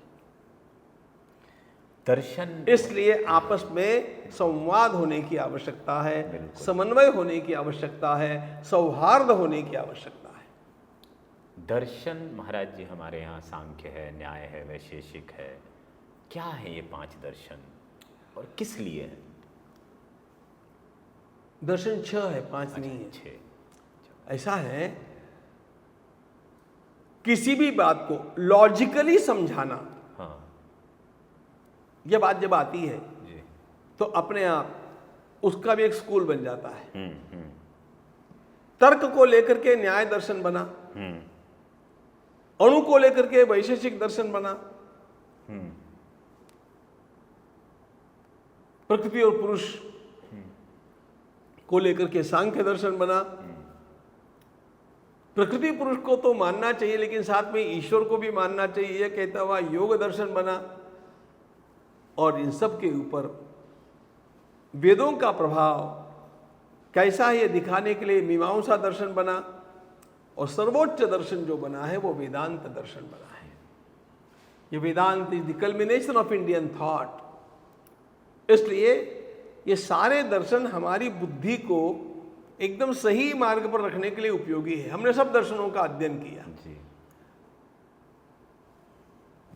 दर्शन,
इसलिए आपस में संवाद होने की आवश्यकता है, समन्वय होने की आवश्यकता है, सौहार्द होने की आवश्यकता है।
दर्शन महाराज जी, हमारे यहाँ सांख्य है, न्याय है, वैशेषिक है। क्या है ये 5 दर्शन और किस लिए है?
दर्शन 6 है, 5 नहीं है।
6।
ऐसा है, किसी भी बात को लॉजिकली समझाना,
हाँ
यह बात जब आती है
जी,
तो अपने आप उसका भी एक स्कूल बन जाता है। तर्क को लेकर के न्याय दर्शन बना, अणु को लेकर के वैशेषिक दर्शन बना, प्रकृति और पुरुष को लेकर के सांख्य दर्शन बना। प्रकृति पुरुष को तो मानना चाहिए लेकिन साथ में ईश्वर को भी मानना चाहिए, यह कहता हुआ योग दर्शन बना। और इन सब के ऊपर वेदों का प्रभाव कैसा है ये दिखाने के लिए मीमांसा दर्शन बना। और सर्वोच्च दर्शन जो बना है वो वेदांत दर्शन बना है। ये Vedanta is the culmination of Indian thought. इसलिए ये सारे दर्शन हमारी बुद्धि को एकदम सही मार्ग पर रखने के लिए उपयोगी है। हमने सब दर्शनों का अध्ययन किया
जी।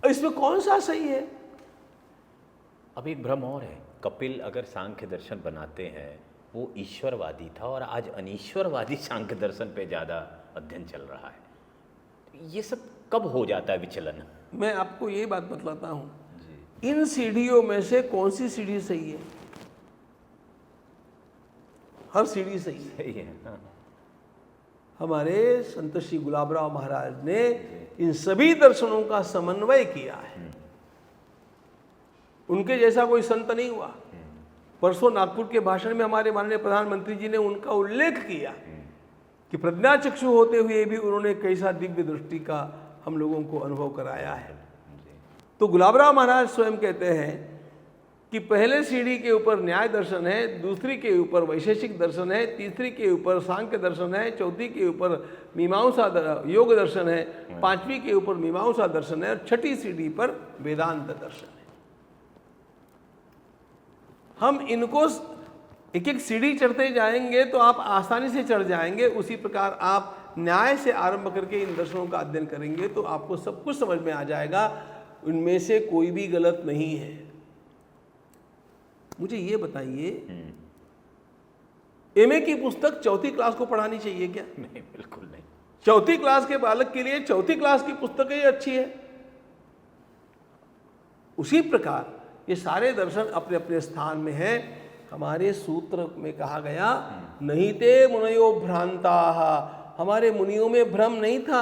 इसमें कौन सा सही है?
अब एक भ्रम और है, कपिल अगर सांख्य दर्शन बनाते हैं वो ईश्वरवादी था और आज अनीश्वरवादी सांख्य दर्शन पे ज़्यादा अध्ययन चल रहा है। ये सब कब हो जाता है विचलन?
मैं आपको ये बात बतलाता हूँ, इन सीढ़ियों में से कौन सी सीढ़ी सही है? हर सीढ़ी सही है।
सही है। हाँ।
हमारे संत श्री गुलाबराव महाराज ने इन सभी दर्शनों का समन्वय किया है। उनके जैसा कोई संत नहीं हुआ। परसों नागपुर के भाषण में हमारे माननीय प्रधानमंत्री जी ने उनका उल्लेख किया कि प्रज्ञाचक्षु होते हुए भी उन्होंने कैसा दिव्य दृष्टि का हम लोगों को अनुभव कराया है। तो गुलाबराव महाराज स्वयं कहते हैं कि पहले सीढ़ी के ऊपर न्याय दर्शन है, दूसरी के ऊपर वैशेषिक दर्शन है, तीसरी के ऊपर सांख्य दर्शन है, चौथी के ऊपर मीमांसा योग दर्शन है, पांचवी के ऊपर मीमांसा दर्शन है और छठी सीढ़ी पर वेदांत दर्शन है। हम इनको एक एक सीढ़ी चढ़ते जाएंगे तो आप आसानी से चढ़ जाएंगे। उसी प्रकार आप न्याय से आरंभ करके इन दर्शनों का अध्ययन करेंगे तो आपको सब कुछ समझ में आ जाएगा, उनमें से कोई भी गलत नहीं है। मुझे ये बताइए, एमए की पुस्तक चौथी क्लास को पढ़ानी चाहिए क्या?
नहीं, बिल्कुल नहीं।
चौथी क्लास के बालक के लिए चौथी क्लास की पुस्तक ही अच्छी है। उसी प्रकार ये सारे दर्शन अपने अपने स्थान में हैं। हमारे सूत्र में कहा गया, नहीं ते मुनयो भ्रांता, हमारे मुनियों में भ्रम नहीं था,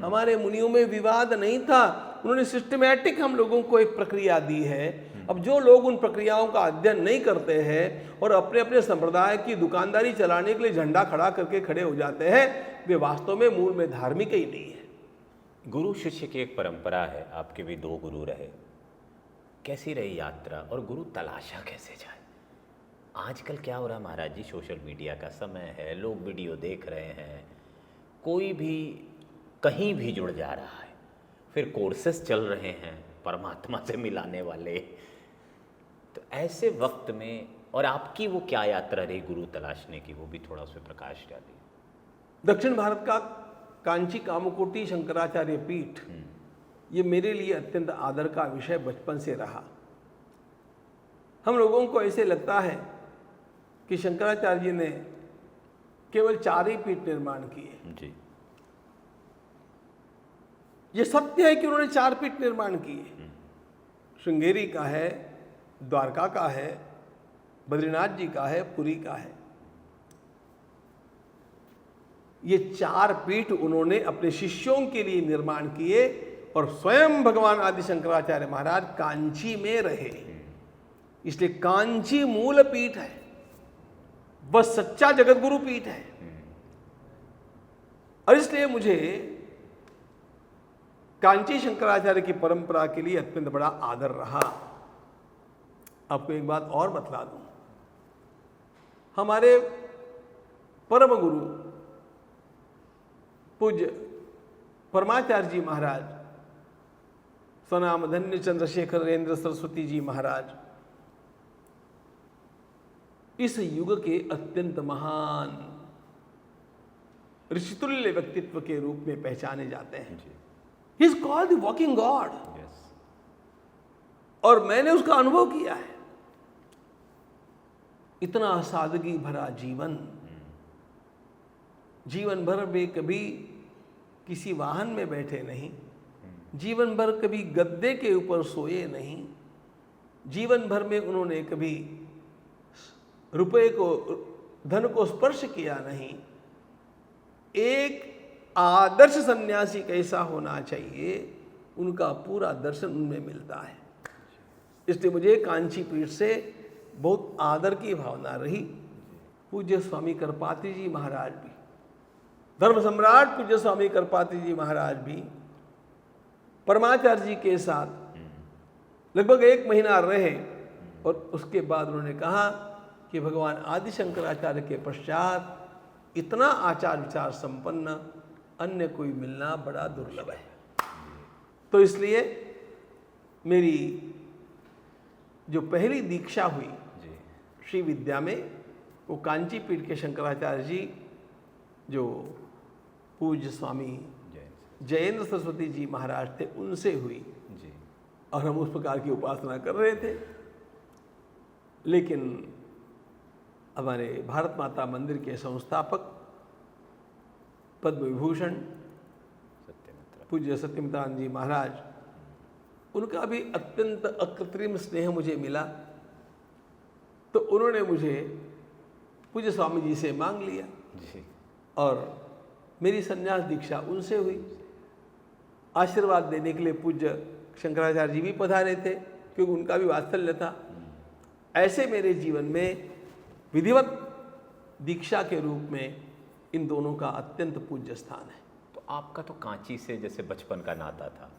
हमारे मुनियों में विवाद नहीं था। उन्होंने सिस्टमैटिक हम लोगों को एक प्रक्रिया दी है। अब जो लोग उन प्रक्रियाओं का अध्ययन नहीं करते हैं और अपने अपने संप्रदाय की दुकानदारी चलाने के लिए झंडा खड़ा करके खड़े हो जाते हैं, वे वास्तव में मूल में धार्मिक ही नहीं है।
गुरु शिष्य की एक परंपरा है, आपके भी 2 गुरु रहे। कैसी रही यात्रा और गुरु तलाशा कैसे जाए? आजकल क्या हो रहा है महाराज जी, सोशल मीडिया का समय है, लोग वीडियो देख रहे हैं, कोई भी कहीं भी जुड़ जा रहा है, फिर कोर्सेस चल रहे हैं परमात्मा से मिलाने वाले। तो ऐसे वक्त में और आपकी वो क्या यात्रा रही गुरु तलाशने की, वो भी थोड़ा उस पर प्रकाश डालिए।
दक्षिण भारत का कांची कामकोटी शंकराचार्य पीठ, ये मेरे लिए अत्यंत आदर का विषय बचपन से रहा। हम लोगों को ऐसे लगता है कि शंकराचार्य जी ने केवल 4 ही पीठ निर्माण किए।
जी।
ये सत्य है कि उन्होंने 4 पीठ निर्माण किए। श्रृंगेरी का है, द्वारका का है, बद्रीनाथ जी का है, पुरी का है। ये 4 पीठ उन्होंने अपने शिष्यों के लिए निर्माण किए और स्वयं भगवान आदि शंकराचार्य महाराज कांची में रहे। इसलिए कांची मूल पीठ है, वह सच्चा जगत गुरु पीठ है। और इसलिए मुझे कांची शंकराचार्य की परंपरा के लिए अत्यंत बड़ा आदर रहा। आपको एक बात और बतला दूं, हमारे परम गुरु पूज्य परमाचार्य जी महाराज, स्वनाम धन्य चंद्रशेखरेंद्र सरस्वती जी महाराज, इस युग के अत्यंत महान ऋषितुल्य व्यक्तित्व के रूप में पहचाने जाते हैं। He is called the walking God. और मैंने उसका अनुभव किया है। इतना सादगी भरा जीवन, जीवन भर वे कभी किसी वाहन में बैठे नहीं, जीवन भर कभी गद्दे के ऊपर सोए नहीं, जीवन भर में उन्होंने कभी रुपए को, धन को स्पर्श किया नहीं, एक आदर्श सन्यासी कैसा होना चाहिए, उनका पूरा दर्शन उनमें मिलता है। इसलिए मुझे कांची पीठ से बहुत आदर की भावना रही। पूज्य स्वामी करपात्री जी महाराज भी, धर्म सम्राट पूज्य स्वामी करपात्री जी महाराज भी परमाचार्य जी के साथ लगभग 1 महीना रहे और उसके बाद उन्होंने कहा कि भगवान आदि शंकराचार्य के पश्चात इतना आचार विचार संपन्न अन्य कोई मिलना बड़ा दुर्लभ है। तो इसलिए मेरी जो पहली दीक्षा हुई श्री विद्या में, वो कांची पीठ के शंकराचार्य जी जो पूज्य स्वामी जयेंद्र सरस्वती जी महाराज थे, उनसे हुई जी। और हम उस प्रकार की उपासना कर रहे थे। लेकिन हमारे भारत माता मंदिर के संस्थापक पद्म विभूषण पूज्य सत्यमित्रानंद जी महाराज, उनका भी अत्यंत अकृत्रिम स्नेह मुझे मिला। तो उन्होंने मुझे पूज्य स्वामी जी से मांग लिया जी। और मेरी संन्यास दीक्षा उनसे हुई। आशीर्वाद देने के लिए पूज्य शंकराचार्य जी भी पधारे थे, क्योंकि उनका भी वात्सल्य था। ऐसे मेरे जीवन में विधिवत दीक्षा के रूप में इन दोनों का अत्यंत पूज्य स्थान है।
तो आपका तो कांची से जैसे बचपन का नाता था।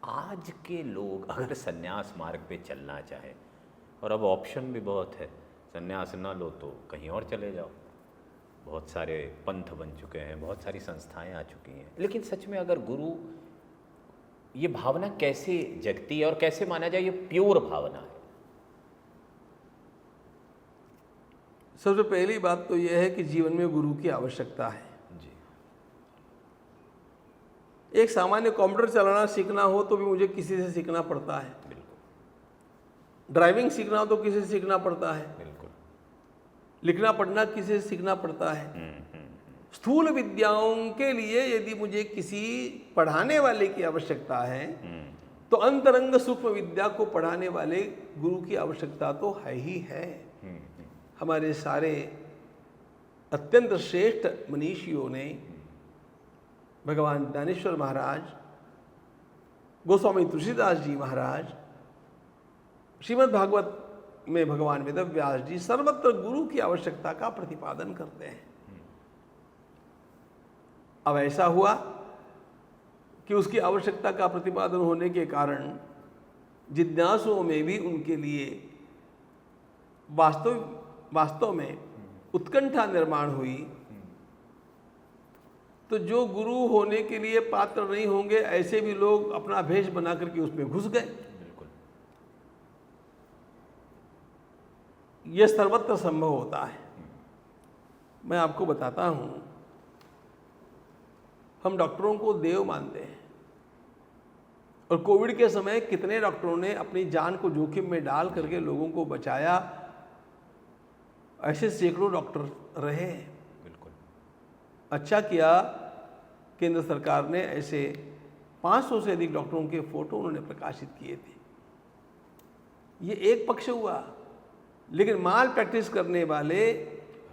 आज के लोग अगर सन्यास मार्ग पे चलना चाहे, और अब ऑप्शन भी बहुत है, सन्यास ना लो तो कहीं और चले जाओ, बहुत सारे पंथ बन चुके हैं, बहुत सारी संस्थाएं आ चुकी हैं, लेकिन सच में अगर गुरु, ये भावना कैसे जगती है और कैसे माना जाए ये प्योर भावना है?
सबसे पहली बात तो यह है कि जीवन में गुरु की आवश्यकता है जी। एक सामान्य कंप्यूटर चलाना सीखना हो तो भी मुझे किसी से सीखना पड़ता है। बिल्कुल। ड्राइविंग सीखना हो तो किसी से सीखना पड़ता है। बिल्कुल। लिखना पढ़ना किसी से सीखना पड़ता है। स्थूल विद्याओं के लिए यदि मुझे किसी पढ़ाने वाले की आवश्यकता है तो अंतरंग सूक्ष्म विद्या को पढ़ाने वाले गुरु की आवश्यकता तो है ही है। हमारे सारे अत्यंत श्रेष्ठ मनीषियों ने, भगवान ज्ञानेश्वर महाराज, गोस्वामी तुलसीदास जी महाराज, श्रीमद् भागवत में भगवान वेदव्यास जी, सर्वत्र गुरु की आवश्यकता का प्रतिपादन करते हैं। अब ऐसा हुआ कि उसकी आवश्यकता का प्रतिपादन होने के कारण जिज्ञासुओं में भी उनके लिए वास्तव में उत्कंठा निर्माण हुई। तो जो गुरु होने के लिए पात्र नहीं होंगे, ऐसे भी लोग अपना भेष बना करके उसमें घुस गए।
बिल्कुल।
यह सर्वत्र संभव होता है। मैं आपको बताता हूं, हम डॉक्टरों को देव मानते हैं, और कोविड के समय कितने डॉक्टरों ने अपनी जान को जोखिम में डाल करके लोगों को बचाया। ऐसे सैकड़ों डॉक्टर रहे हैं।
बिल्कुल।
अच्छा किया केंद्र सरकार ने ऐसे 500 से अधिक डॉक्टरों के फोटो उन्होंने प्रकाशित किए थे। ये एक पक्ष हुआ, लेकिन माल प्रैक्टिस करने वाले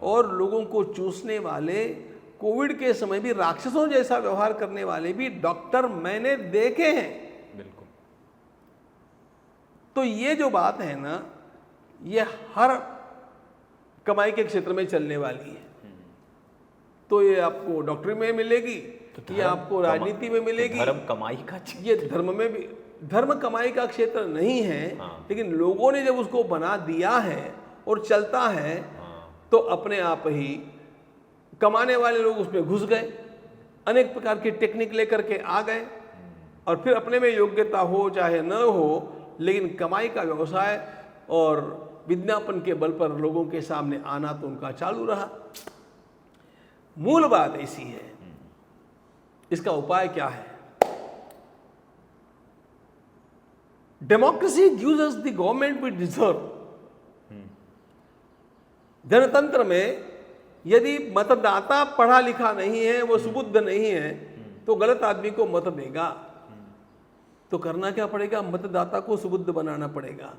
और लोगों को चूसने वाले, कोविड के समय भी राक्षसों जैसा व्यवहार करने वाले भी डॉक्टर मैंने देखे हैं।
बिल्कुल।
तो ये जो बात है ना, ये हर कमाई के क्षेत्र में चलने वाली है। तो ये आपको डॉक्टरी में मिलेगी, तो ये आपको राजनीति में मिलेगी।
धर्म कमाई का,
ये धर्म में भी, धर्म कमाई का क्षेत्र नहीं है। हाँ। लेकिन लोगों ने जब उसको बना दिया है और चलता है, हाँ, तो अपने आप ही कमाने वाले लोग उसमें घुस गए, अनेक प्रकार की टेक्निक लेकर के आ गए, और फिर अपने में योग्यता हो चाहे न हो, लेकिन कमाई का व्यवसाय और विज्ञापन के बल पर लोगों के सामने आना तो उनका चालू रहा। मूल बात ऐसी है, इसका उपाय क्या है? Democracy gives us the government we deserve. जनतंत्र में यदि मतदाता पढ़ा लिखा नहीं है, वो सुबुद्ध नहीं है, तो गलत आदमी को मत देगा। तो करना क्या पड़ेगा? मतदाता को सुबुद्ध बनाना पड़ेगा।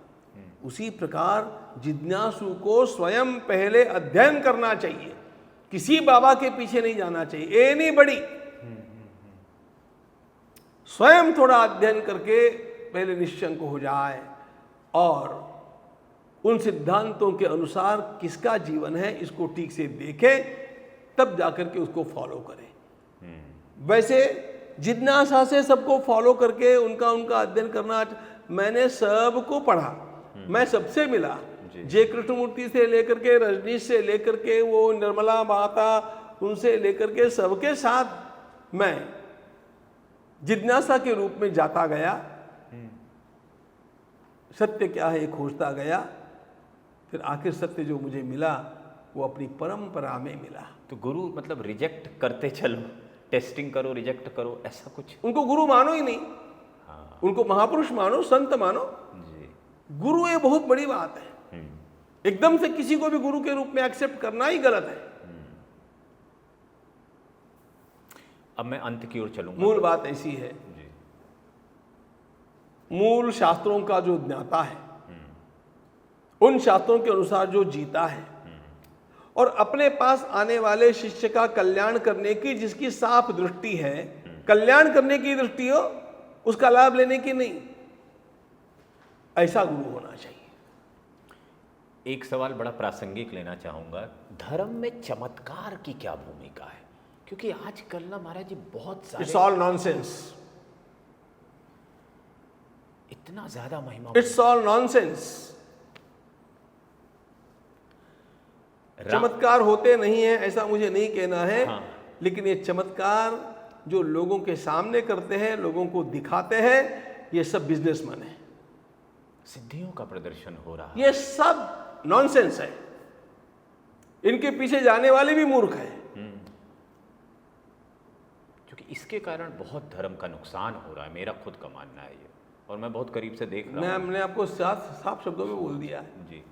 उसी प्रकार जिज्ञासु को स्वयं पहले अध्ययन करना चाहिए किसी बाबा के पीछे नहीं जाना चाहिए, एनी बड़ी। स्वयं थोड़ा अध्ययन करके पहले निश्चंक हो जाए और उन सिद्धांतों के अनुसार किसका जीवन है इसको ठीक से देखे, तब जाकर के उसको फॉलो करें। वैसे जिज्ञासा से सबको फॉलो करके उनका अध्ययन करना, मैंने सबको पढ़ा, मैं सबसे मिला, जय कृष्णमूर्ति से लेकर के रजनीश से लेकर के वो निर्मला माता, उनसे लेकर के सबके साथ मैं जिज्ञासा के रूप में जाता गया, सत्य क्या है ये खोजता गया, फिर आखिर सत्य जो मुझे मिला वो अपनी परंपरा में मिला।
तो गुरु मतलब रिजेक्ट करते चलो, टेस्टिंग करो, रिजेक्ट करो, ऐसा कुछ?
उनको गुरु मानो ही नहीं। हाँ। उनको महापुरुष मानो, संत मानो जी। गुरु ये बहुत बड़ी बात है। एकदम से किसी को भी गुरु के रूप में एक्सेप्ट करना ही गलत है।
अब मैं अंत की ओर चलूंगा।
मूल बात ऐसी है जी। मूल शास्त्रों का जो ज्ञाता है, उन शास्त्रों के अनुसार जो जीता है और अपने पास आने वाले शिष्य का कल्याण करने की जिसकी साफ दृष्टि है, कल्याण करने की दृष्टि हो, उसका लाभ लेने की नहीं, ऐसा गुरु होना चाहिए।
एक सवाल बड़ा प्रासंगिक लेना चाहूंगा, धर्म में चमत्कार की क्या भूमिका है? क्योंकि आजकल ना महाराज जी बहुत सारे,
इट्स ऑल नॉनसेंस,
इतना ज्यादा महिमा,
इट्स ऑल नॉनसेंस। चमत्कार होते नहीं है ऐसा मुझे नहीं कहना है। हाँ। लेकिन ये चमत्कार जो लोगों के सामने करते हैं, लोगों को दिखाते हैं, ये सब बिजनेसमैन है,
सिद्धियों का प्रदर्शन हो रहा है,
ये सब नॉनसेंस है। इनके पीछे जाने वाले भी मूर्ख है,
क्योंकि इसके कारण बहुत धर्म का नुकसान हो रहा है, मेरा खुद का मानना है ये, और मैं बहुत करीब से देख रहा हूं।
मैंने आपको साफ शब्दों में बोल दिया है
जी।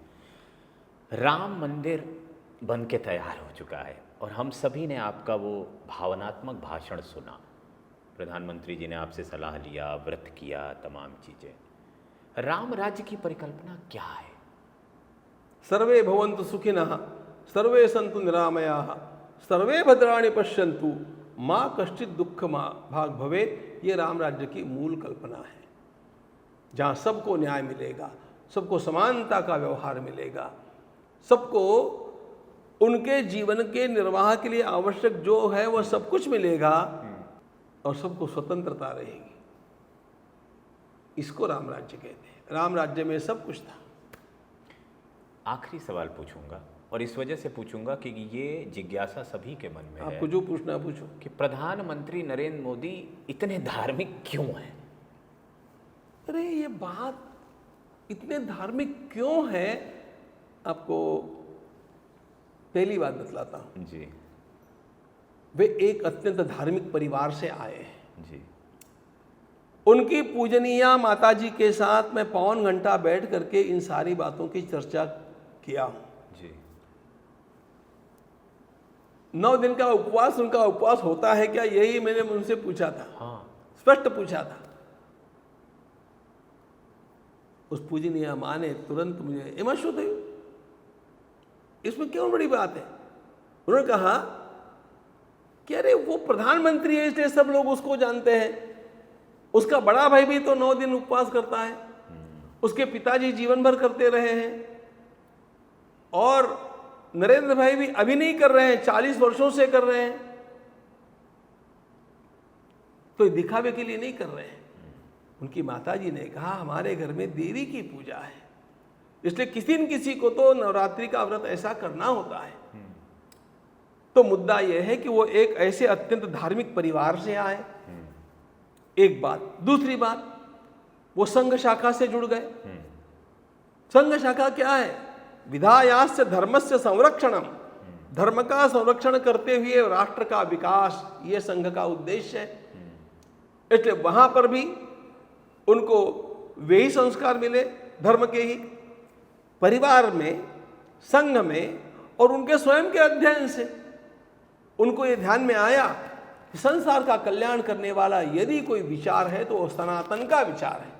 राम मंदिर बन के तैयार हो चुका है और हम सभी ने आपका वो भावनात्मक भाषण सुना, प्रधानमंत्री जी ने आपसे सलाह लिया, व्रत किया, तमाम चीजें। राम राज्य की परिकल्पना क्या है?
सर्वे भवन्तु सुखिनः, सर्वे सन्तु निरामयाः, सर्वे भद्राणि पश्यन्तु, माँ कश्चित दुख माँ भाग भवेत्। ये राम राज्य की मूल कल्पना है, जहाँ सबको न्याय मिलेगा, सबको समानता का व्यवहार मिलेगा, सबको उनके जीवन के निर्वाह के लिए आवश्यक जो है वह सब कुछ मिलेगा और सबको स्वतंत्रता रहेगी। इसको राम राज्य कहते हैं। राम राज्य में सब कुछ था।
आखिरी सवाल पूछूंगा और इस वजह से पूछूंगा कि ये जिज्ञासा सभी के मन में है,
आपको जो पूछना है पूछो,
कि प्रधानमंत्री नरेंद्र मोदी इतने धार्मिक क्यों हैं?
अरे ये बात इतने धार्मिक क्यों है, आपको पहली बात बतलाता हूं
जी।
वे एक अत्यंत धार्मिक परिवार से आए हैं
जी।
उनकी पूजनीय माताजी के साथ मैं पौन घंटा बैठ करके इन सारी बातों की चर्चा किया हूं
जी।
9 दिन का उपवास, उनका उपवास होता है क्या, यही मैंने उनसे पूछा था।
हाँ।
स्पष्ट पूछा था। उस पूजनीय माँ ने तुरंत मुझे इमोशनल हुई, इसमें क्यों बड़ी बात है। उन्होंने कहा कि अरे वो प्रधानमंत्री है इसलिए सब लोग उसको जानते हैं, उसका बड़ा भाई भी तो 9 दिन उपवास करता है, उसके पिताजी जीवन भर करते रहे हैं, और नरेंद्र भाई भी अभी नहीं कर रहे हैं, 40 वर्षों से कर रहे हैं, तो दिखावे के लिए नहीं कर रहे हैं। उनकी माताजी ने कहा हमारे घर में देवी की पूजा है, इसलिए किसी न किसी को तो नवरात्रि का व्रत ऐसा करना होता है। तो मुद्दा यह है कि वो एक ऐसे अत्यंत धार्मिक परिवार से आए, एक बात। दूसरी बात, वो संघ शाखा से जुड़ गए। संघ शाखा क्या है? विधायास्य धर्मस्य संरक्षणम, धर्म का संरक्षण करते हुए राष्ट्र का विकास, ये संघ का उद्देश्य है। इसलिए वहां पर भी उनको वे ही संस्कार मिले धर्म के ही, परिवार में, संघ में और उनके स्वयं के अध्ययन से उनको ये ध्यान में आया कि संसार का कल्याण करने वाला यदि कोई विचार है तो वो सनातन का विचार है।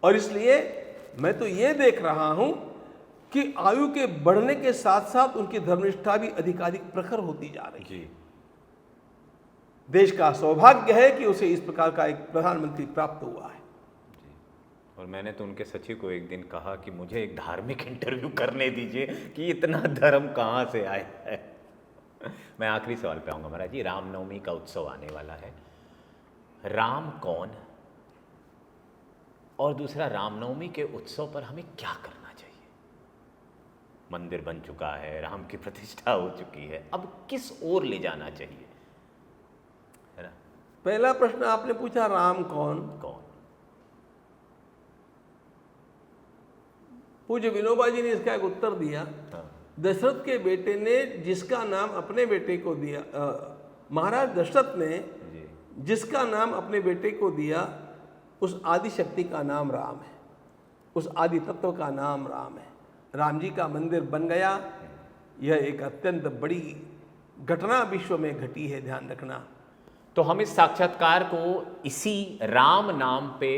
और इसलिए मैं तो ये देख रहा हूं कि आयु के बढ़ने के साथ साथ उनकी धर्मनिष्ठा भी अधिकाधिक प्रखर होती जा रही है।
जी।
देश का सौभाग्य है कि उसे इस प्रकार का एक प्रधानमंत्री प्राप्त हुआ है।
जी। और मैंने तो उनके सचिव को एक दिन कहा कि मुझे एक धार्मिक इंटरव्यू करने दीजिए कि इतना धर्म कहाँ से आया है। मैं आखिरी सवाल पे आऊँगा महाराज जी। रामनवमी का उत्सव आने वाला है, राम कौन, और दूसरा रामनवमी के उत्सव पर हमें क्या करना चाहिए? मंदिर बन चुका है, राम की प्रतिष्ठा हो चुकी है, अब किस ओर ले जाना चाहिए, है ना?
पहला प्रश्न आपने पूछा राम कौन।
कौन?
पूज्य विनोबा जी ने इसका एक उत्तर दिया।
हाँ।
दशरथ के बेटे ने जिसका नाम अपने बेटे को दिया, महाराज दशरथ ने
जी।
जिसका नाम अपने बेटे को दिया, उस आदि शक्ति का नाम राम है, उस आदि तत्व का नाम राम है। राम जी का मंदिर बन गया। यह एक अत्यंत बड़ी घटना विश्व में घटी है, ध्यान रखना।
तो हम इस साक्षात्कार को इसी राम नाम पे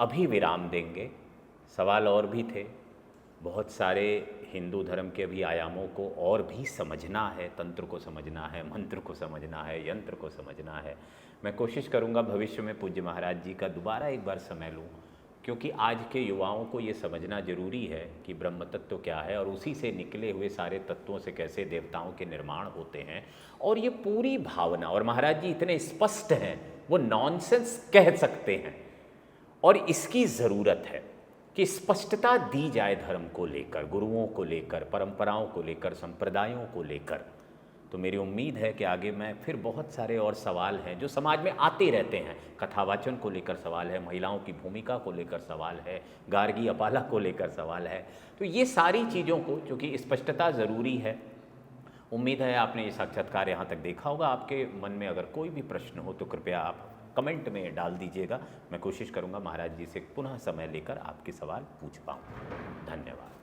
अभी विराम देंगे। सवाल और भी थे, बहुत सारे हिंदू धर्म के भी आयामों को और भी समझना है, तंत्र को समझना है, मंत्र को समझना है, यंत्र को समझना है। मैं कोशिश करूंगा भविष्य में पूज्य महाराज जी का दोबारा एक बार समय लूं, क्योंकि आज के युवाओं को ये समझना जरूरी है कि ब्रह्म तत्व क्या है और उसी से निकले हुए सारे तत्वों से कैसे देवताओं के निर्माण होते हैं। और ये पूरी भावना, और महाराज जी इतने स्पष्ट हैं, वो नॉनसेंस कह सकते हैं, और इसकी ज़रूरत है कि स्पष्टता दी जाए धर्म को लेकर, गुरुओं को लेकर, परंपराओं को लेकर, संप्रदायों को लेकर। तो मेरी उम्मीद है कि आगे मैं फिर बहुत सारे और सवाल हैं जो समाज में आते रहते हैं, कथावाचन को लेकर सवाल है, महिलाओं की भूमिका को लेकर सवाल है, गार्गी अपाला को लेकर सवाल है। तो ये सारी चीज़ों को, चूँकि स्पष्टता ज़रूरी है। उम्मीद है आपने ये साक्षात्कार यहाँ तक देखा होगा। आपके मन में अगर कोई भी प्रश्न हो तो कृपया आप कमेंट में डाल दीजिएगा। मैं कोशिश करूँगा महाराज जी से पुनः समय लेकर आपके सवाल पूछ पाऊँ। धन्यवाद।